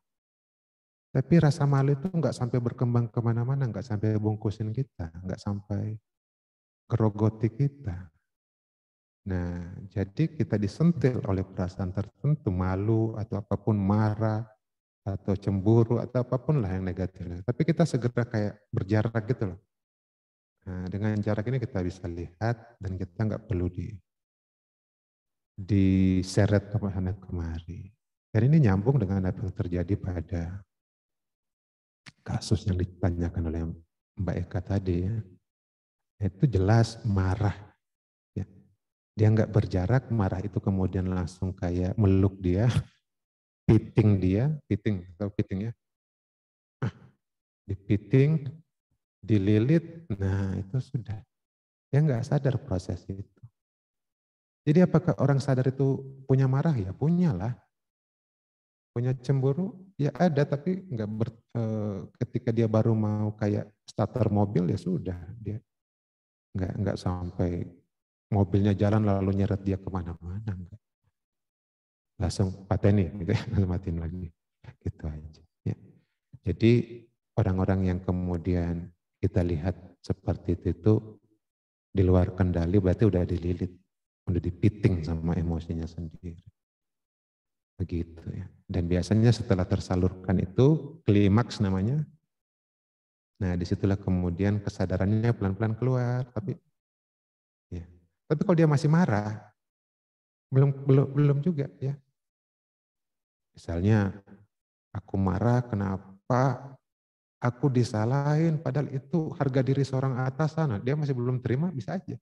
Tapi rasa malu itu nggak sampai berkembang kemana-mana, nggak sampai bungkusin kita, nggak sampai gerogoti kita. Nah, jadi kita disentil oleh perasaan tertentu, malu atau apapun, marah atau cemburu atau apapun lah yang negatif. Tapi kita segera kayak berjarak gitu loh. Nah, dengan jarak ini kita bisa lihat dan kita nggak perlu diseret kemana kemari. Dan ini nyambung dengan apa yang terjadi pada kasus yang ditanyakan oleh Mbak Eka tadi ya. Itu jelas marah. Ya. Dia nggak berjarak, marah itu kemudian langsung kayak meluk dia, piting atau piting ya. Dipiting, dililit, nah itu sudah. Dia nggak sadar proses itu. Jadi apakah orang sadar itu punya marah? Ya punyalah. Punya cemburu? Ya ada, tapi ketika dia baru mau kayak starter mobil ya sudah. Dia nggak sampai mobilnya jalan lalu nyeret dia kemana-mana. Langsung pateni, gitu ya, langsung matiin lagi. Gitu aja. Ya. Jadi orang-orang yang kemudian kita lihat seperti itu di luar kendali berarti udah dililit, udah dipiting sama emosinya sendiri. Begitu ya. Dan biasanya setelah tersalurkan itu klimaks namanya. Nah, disitulah kemudian kesadarannya pelan-pelan keluar. Tapi kalau dia masih marah, belum juga ya. Misalnya aku marah kenapa aku disalahin padahal itu harga diri seorang atasan. Nah, dia masih belum terima, bisa aja.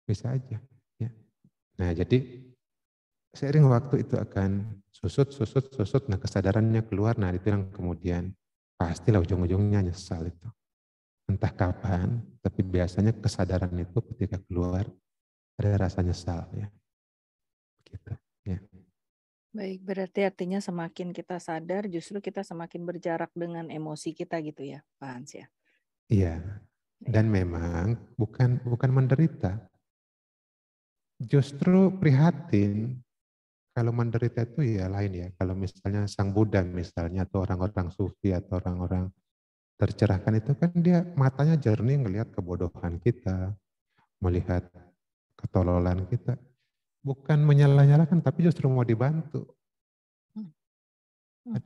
Bisa aja ya. Nah, jadi seiring waktu itu akan susut. Nah, kesadarannya keluar. Nah, itu yang kemudian pastilah ujung-ujungnya nyesal itu. Entah kapan, tapi biasanya kesadaran itu ketika keluar ada rasa nyesal ya. Gitu ya. Baik, berarti artinya semakin kita sadar justru kita semakin berjarak dengan emosi kita gitu ya, Pak Hans ya. Iya. Dan memang bukan menderita. Justru prihatin. Kalau menderita itu ya lain ya. Kalau misalnya Sang Buddha misalnya atau orang-orang sufi atau orang-orang tercerahkan itu kan dia matanya jernih ngelihat kebodohan kita, melihat ketololan kita. Bukan menyalah-nyalahkan tapi justru mau dibantu.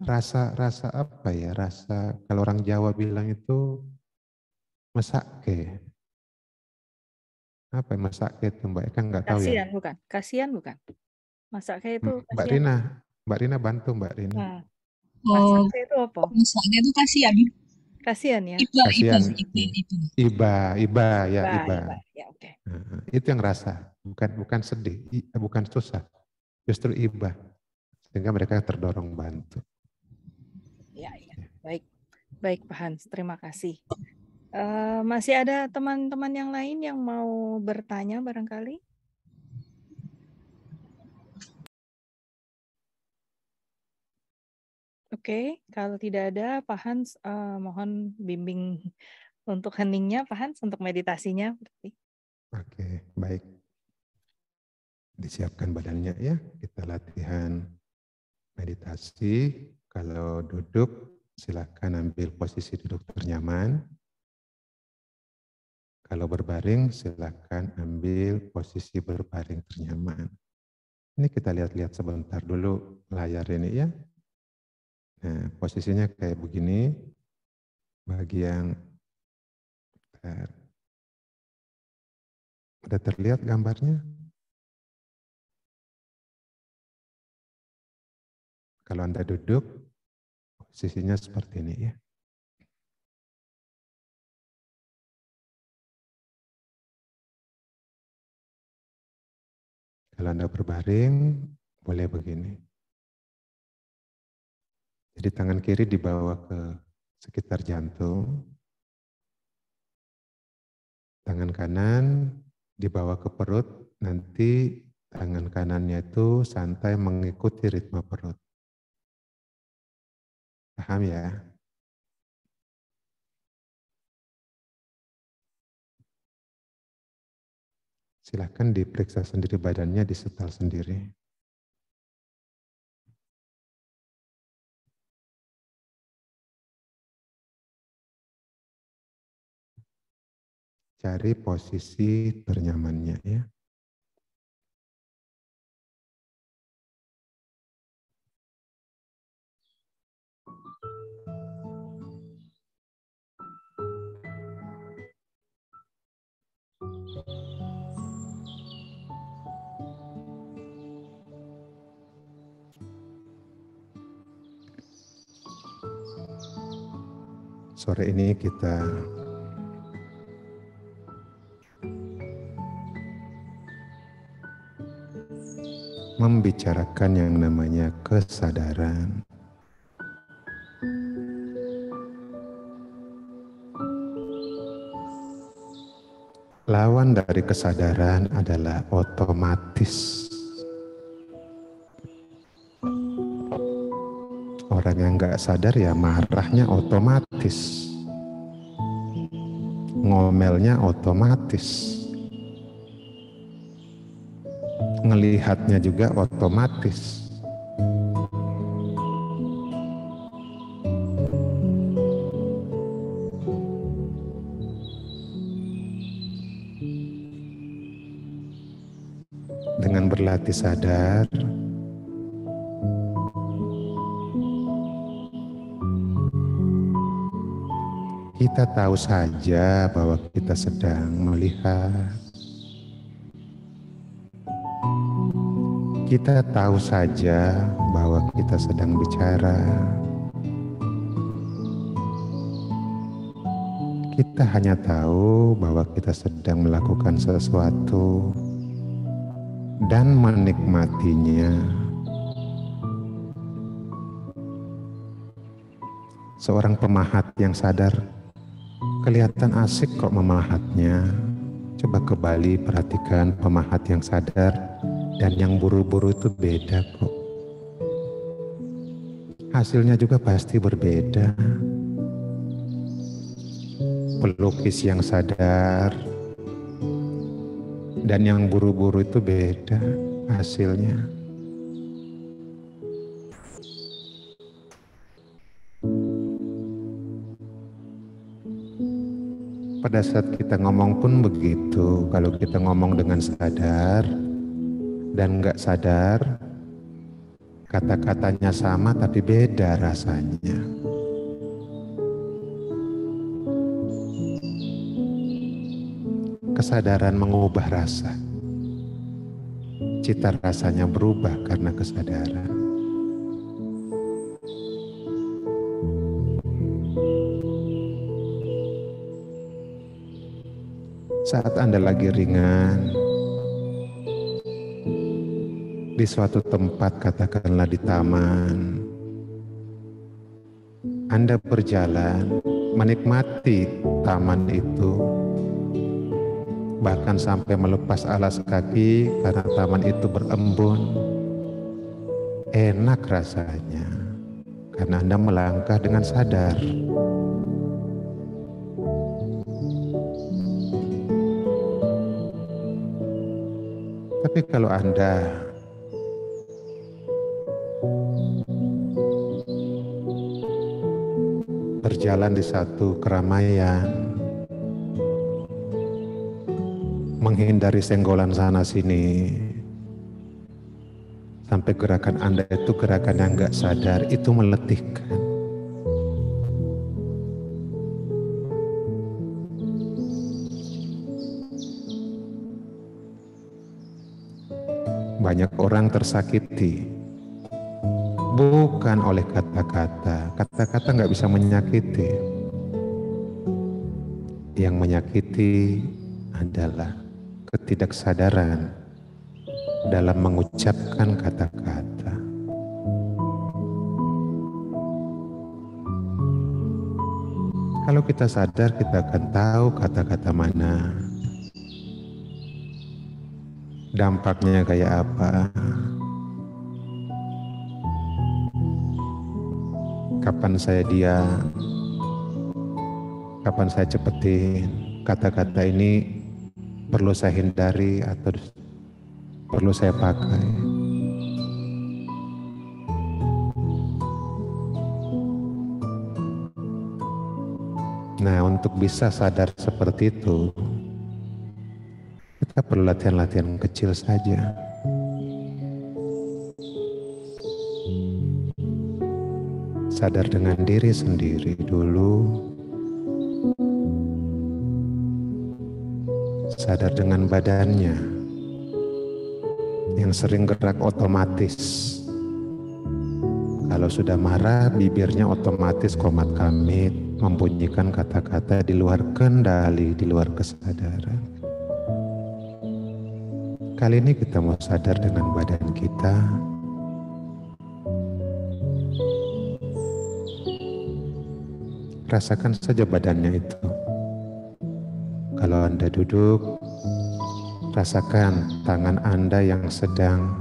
Rasa apa ya? Rasa kalau orang Jawa bilang itu mesake. Apa mesake itu Mbak Eka nggak tahu ya? Kasihan bukan? Kasihan bukan? Masaknya itu Mbak kasihan. Rina bantu Mbak Rina. Nah, masaknya itu apa? Masaknya itu kasihan. Kasihan ya? Kasihan. Iba. Iba. Ya, oke. Nah, itu yang rasa, bukan sedih, bukan susah, justru iba, sehingga mereka terdorong bantu. Ya. Baik Pak Hans, terima kasih. Masih ada teman-teman yang lain yang mau bertanya barangkali? Oke, kalau tidak ada, Pak Hans mohon bimbing untuk heningnya, Pak Hans, untuk meditasinya. Oke, baik. Disiapkan badannya ya, kita latihan meditasi. Kalau duduk, silakan ambil posisi duduk ternyaman. Kalau berbaring, silakan ambil posisi berbaring ternyaman. Ini kita lihat-lihat sebentar dulu layar ini ya. Nah, posisinya kayak begini. Bagi yang udah terlihat gambarnya? Kalau Anda duduk, posisinya seperti ini ya. Kalau Anda berbaring, boleh begini. Jadi tangan kiri dibawa ke sekitar jantung. Tangan kanan dibawa ke perut, nanti tangan kanannya itu santai mengikuti ritme perut. Paham ya? Silahkan diperiksa sendiri badannya, disetel sendiri. Cari posisi ternyamannya ya. Sore ini kita membicarakan yang namanya kesadaran. Lawan dari kesadaran adalah otomatis. Orang yang nggak sadar ya marahnya otomatis. Ngomelnya otomatis. Ngelihatnya juga otomatis. Dengan berlatih sadar, kita tahu saja bahwa kita sedang melihat. Kita tahu saja bahwa kita sedang bicara. Kita hanya tahu bahwa kita sedang melakukan sesuatu dan menikmatinya. Seorang pemahat yang sadar kelihatan asik kok memahatnya. Coba kembali perhatikan pemahat yang sadar dan yang buru-buru itu beda kok. Hasilnya juga pasti berbeda. Pelukis yang sadar dan yang buru-buru itu beda hasilnya. Pada saat kita ngomong pun begitu. Kalau kita ngomong dengan sadar dan nggak sadar, kata-katanya sama tapi beda rasanya. Kesadaran mengubah rasa. Cita rasanya berubah karena kesadaran. Saat Anda lagi ringan di suatu tempat, katakanlah di taman, Anda berjalan menikmati taman itu, bahkan sampai melepas alas kaki karena taman itu berembun. Enak rasanya karena Anda melangkah dengan sadar. Tapi kalau Anda berjalan di satu keramaian, menghindari senggolan sana sini, sampai gerakan Anda itu gerakan yang nggak sadar, itu meletihkan. Banyak orang tersakiti bukan oleh kata-kata. Kata-kata nggak bisa menyakiti. Yang menyakiti adalah ketidaksadaran dalam mengucapkan kata-kata. Kalau kita sadar, kita akan tahu kata-kata mana, dampaknya kayak apa, kapan saya diam, kapan saya cepetin, kata-kata ini perlu saya hindari atau perlu saya pakai. Nah, untuk bisa sadar seperti itu, kita perlu latihan-latihan kecil saja. Sadar dengan diri sendiri dulu. Sadar dengan badannya yang sering gerak otomatis. Kalau sudah marah, bibirnya otomatis komat kamit, membunyikan kata-kata di luar kendali, di luar kesadaran. Kali ini kita mau sadar dengan badan kita. Rasakan saja badannya itu. Kalau Anda duduk, rasakan tangan Anda yang sedang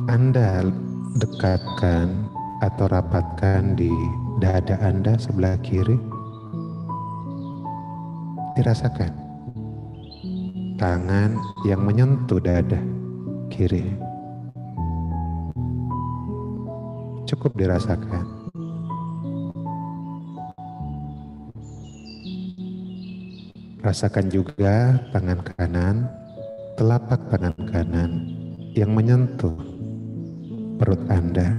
Anda dekatkan atau rapatkan di dada Anda sebelah kiri. Dirasakan tangan yang menyentuh dada kiri. Cukup dirasakan. Rasakan juga tangan kanan, telapak tangan kanan yang menyentuh perut Anda.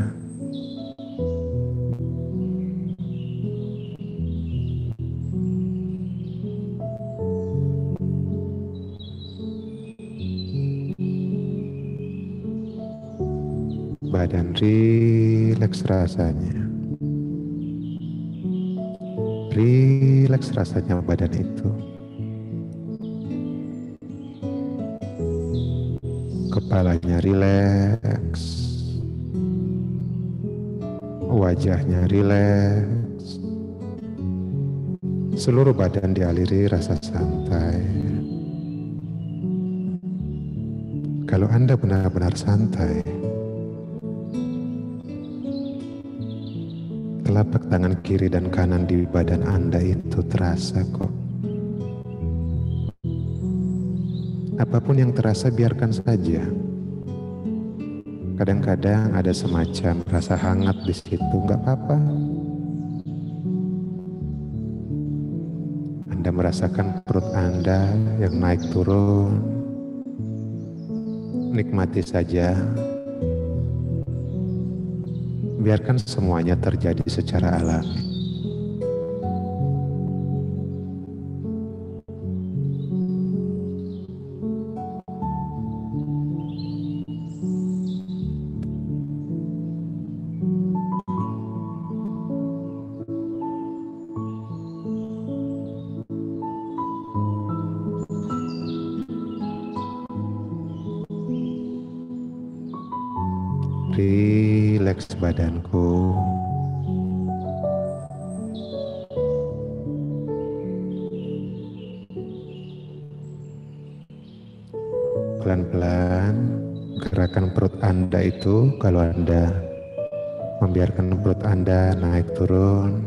Badan rileks rasanya. Rileks rasanya badan itu. Kepalanya rileks. Wajahnya rileks. Seluruh badan dialiri rasa santai. Kalau Anda benar-benar santai, telapak tangan kiri dan kanan di badan Anda itu terasa kok. Apapun yang terasa biarkan saja. Kadang-kadang ada semacam rasa hangat di situ, nggak apa-apa. Anda merasakan perut Anda yang naik turun. Nikmati saja. Biarkan semuanya terjadi secara alami. Rileks badanku. Pelan-pelan gerakan perut Anda itu, kalau Anda membiarkan perut Anda naik turun,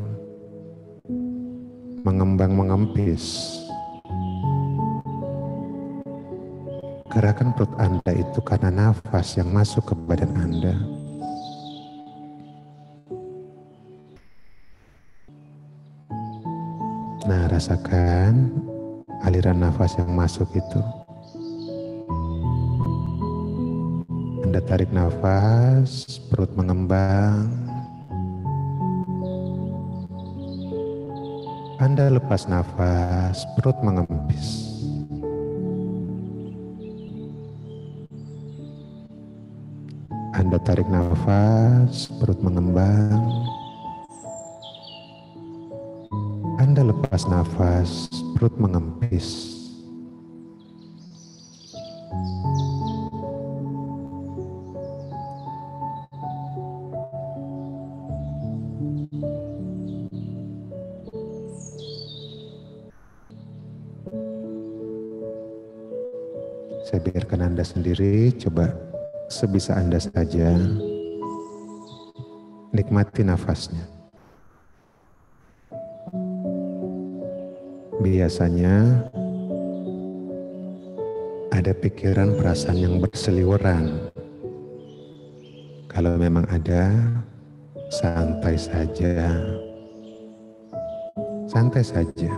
mengembang mengempis. Gerakan perut Anda itu karena nafas yang masuk ke badan Anda. Nah, rasakan aliran nafas yang masuk itu. Anda tarik nafas, perut mengembang. Anda lepas nafas, perut mengempis. Anda tarik nafas, perut mengembang. Anda lepas nafas, perut mengempis. Saya biarkan Anda sendiri, coba sebisa Anda saja nikmati nafasnya. Biasanya ada pikiran perasaan yang berseliweran. Kalau memang ada, santai saja. Santai saja.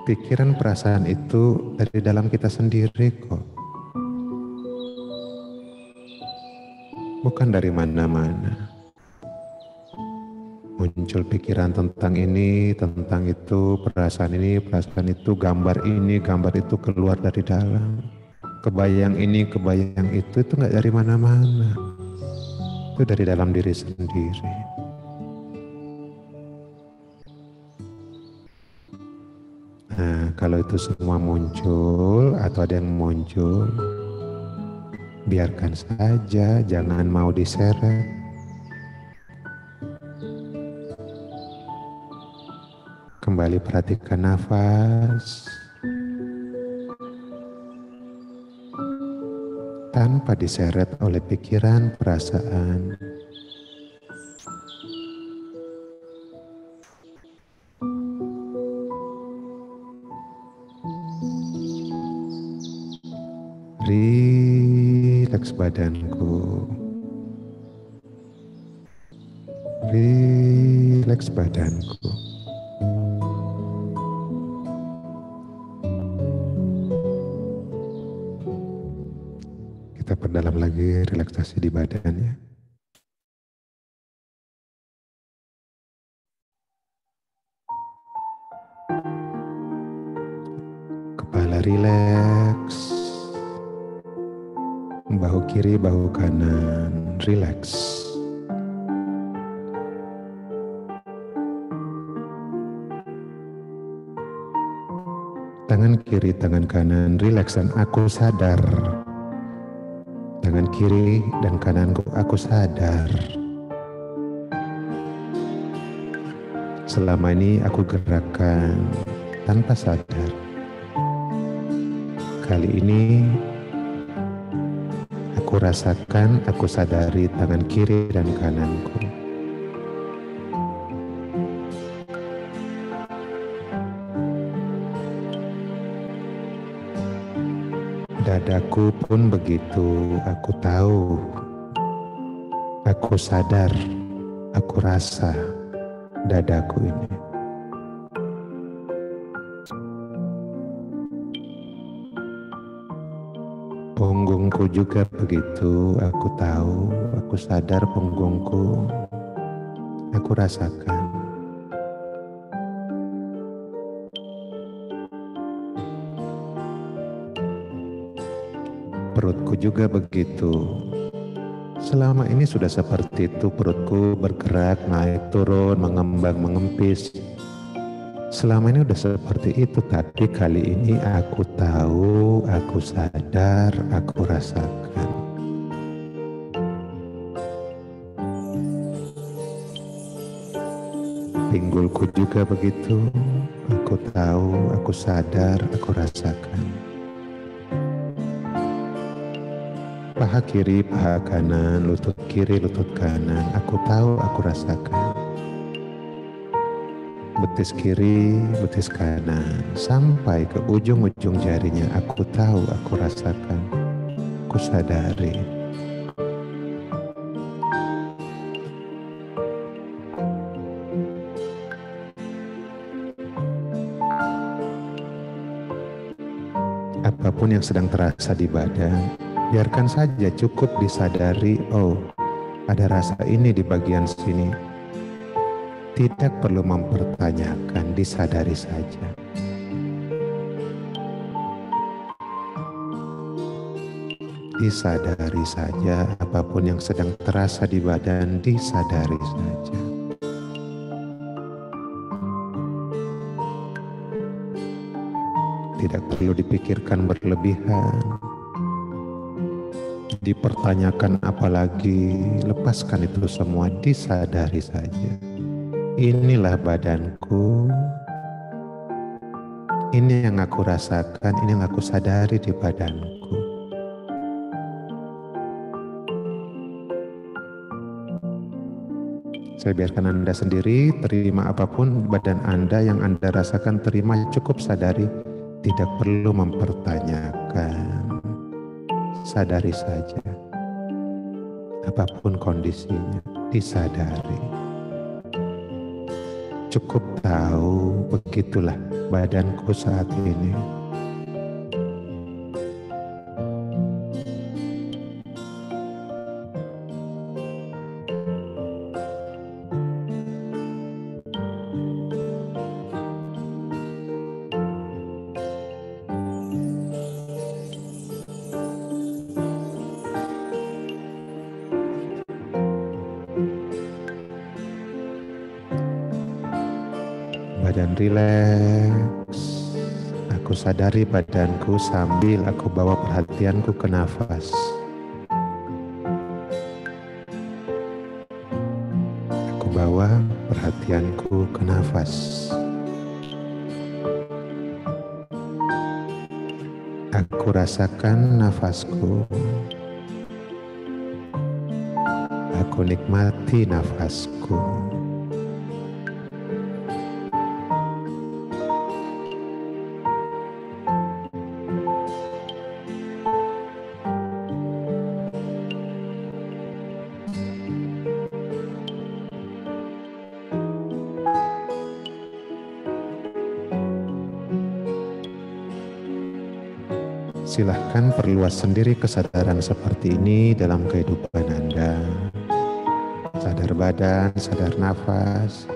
Pikiran perasaan itu dari dalam kita sendiri kok. Bukan dari mana-mana. Muncul pikiran tentang ini, tentang itu, perasaan ini, perasaan itu, gambar ini, gambar itu keluar dari dalam. Kebayang ini, kebayang itu nggak dari mana-mana. Itu dari dalam diri sendiri. Nah, kalau itu semua muncul atau ada yang muncul, biarkan saja, jangan mau diseret. Kembali perhatikan nafas tanpa diseret oleh pikiran, perasaan. Rileks badanku. Rileks badanku. Kita perdalam lagi relaksasi di badan ya. Kepala rileks. Bahu kiri, bahu kanan rileks. Tangan kiri, tangan kanan rileks dan aku sadar. Tangan kiri dan kananku aku sadar. Selama ini aku gerakkan tanpa sadar. Kali ini aku rasakan, aku sadari tangan kiri dan kananku. Dadaku pun begitu, aku tahu, aku sadar, aku rasa dadaku ini. Punggungku juga begitu, aku tahu, aku sadar punggungku, aku rasakan. Perutku juga begitu. Selama ini sudah seperti itu, perutku bergerak, naik, turun, mengembang, mengempis. Selama ini sudah seperti itu, tapi kali ini aku tahu, aku sadar, aku rasakan. Pinggulku juga begitu, aku tahu, aku sadar, aku rasakan. Paha kiri, paha kanan, lutut kiri, lutut kanan, aku tahu, aku rasakan. Betis kiri, betis kanan, sampai ke ujung-ujung jarinya, aku tahu, aku rasakan, aku sadari. Apapun yang sedang terasa di badan, biarkan saja, cukup disadari, oh ada rasa ini di bagian sini. Tidak perlu mempertanyakan, disadari saja. Disadari saja, apapun yang sedang terasa di badan, disadari saja. Tidak perlu dipikirkan berlebihan, dipertanyakan apalagi, lepaskan itu semua, disadari saja. Inilah badanku, ini yang aku rasakan, ini yang aku sadari di badanku. Saya biarkan Anda sendiri, terima apapun badan Anda yang Anda rasakan, terima, cukup sadari. Tidak perlu mempertanyakan, sadari saja. Apapun kondisinya, disadari. Cukup tahu, begitulah badanku saat ini. Badan rileks, aku sadari badanku sambil aku bawa perhatianku ke nafas. Aku bawa perhatianku ke nafas. Aku rasakan nafasku. Aku nikmati nafasku. Silahkan perluas sendiri kesadaran seperti ini dalam kehidupan Anda. Sadar badan, sadar nafas.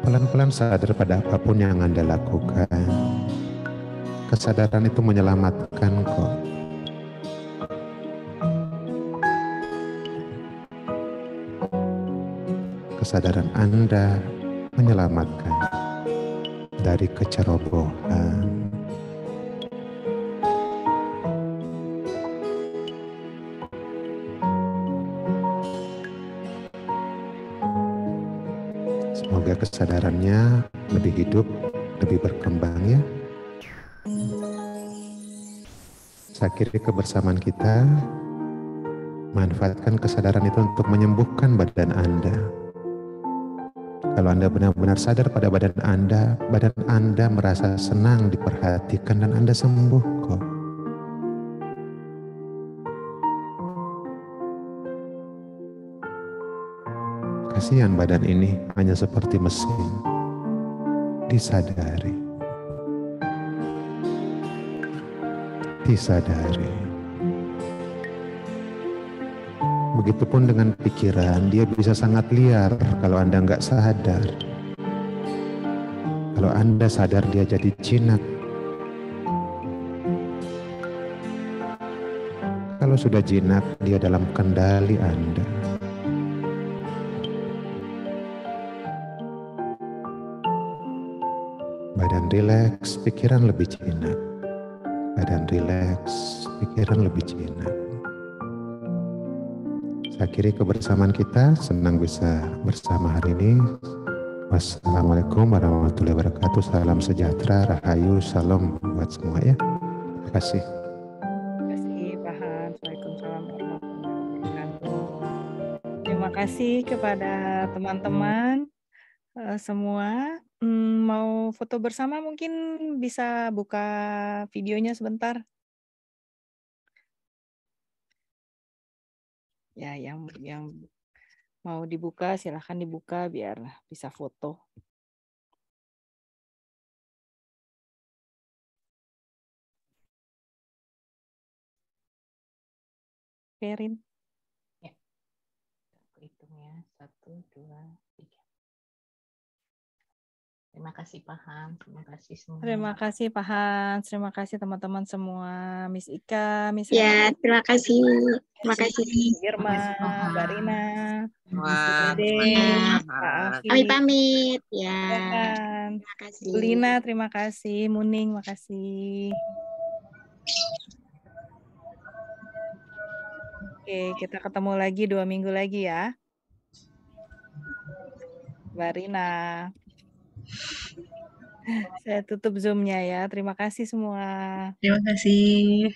Pelan-pelan sadar pada apapun yang Anda lakukan. Kesadaran itu menyelamatkan kok. Kesadaran Anda menyelamatkan dari kecerobohan. Semoga kesadarannya lebih hidup, lebih berkembang ya. Saya kira kebersamaan kita, manfaatkan kesadaran itu untuk menyembuhkan badan Anda. Kalau Anda benar-benar sadar pada badan Anda merasa senang, diperhatikan, dan Anda sembuh kok. Kasihan badan ini hanya seperti mesin. Disadari. Begitupun dengan pikiran, dia bisa sangat liar kalau Anda nggak sadar. Kalau Anda sadar, dia jadi jinak. Kalau sudah jinak, dia dalam kendali Anda. Badan rileks, pikiran lebih jinak. Badan rileks, pikiran lebih jinak. Saya akhiri kebersamaan kita, senang bisa bersama hari ini. Wassalamualaikum warahmatullahi wabarakatuh. Salam sejahtera, rahayu, salam buat semua ya. Terima kasih. Terima kasih Pak Hans. Waalaikumsalam warahmatullahi wabarakatuh. Terima kasih kepada teman-teman semua. Mau foto bersama mungkin bisa buka videonya sebentar. Ya, yang mau dibuka silahkan dibuka biar bisa foto. Perin. Ya. Aku hitung ya. 1, 2, 3. Terima kasih Pak Hans, terima kasih semua. Terima kasih Pak Hans, terima kasih teman-teman semua. Miss Ika, Miss Ya, Hana, terima kasih. Terima kasih. Irma, Mbak Rina, Wah, Pak Kami Afi, pamit. Ya. Terima Terima kasih. Bu Lina, terima kasih. Muning, makasih. Oke, kita ketemu lagi 2 minggu lagi ya. Mbak Rina. Saya tutup Zoom-nya ya. Terima kasih semua. Terima kasih.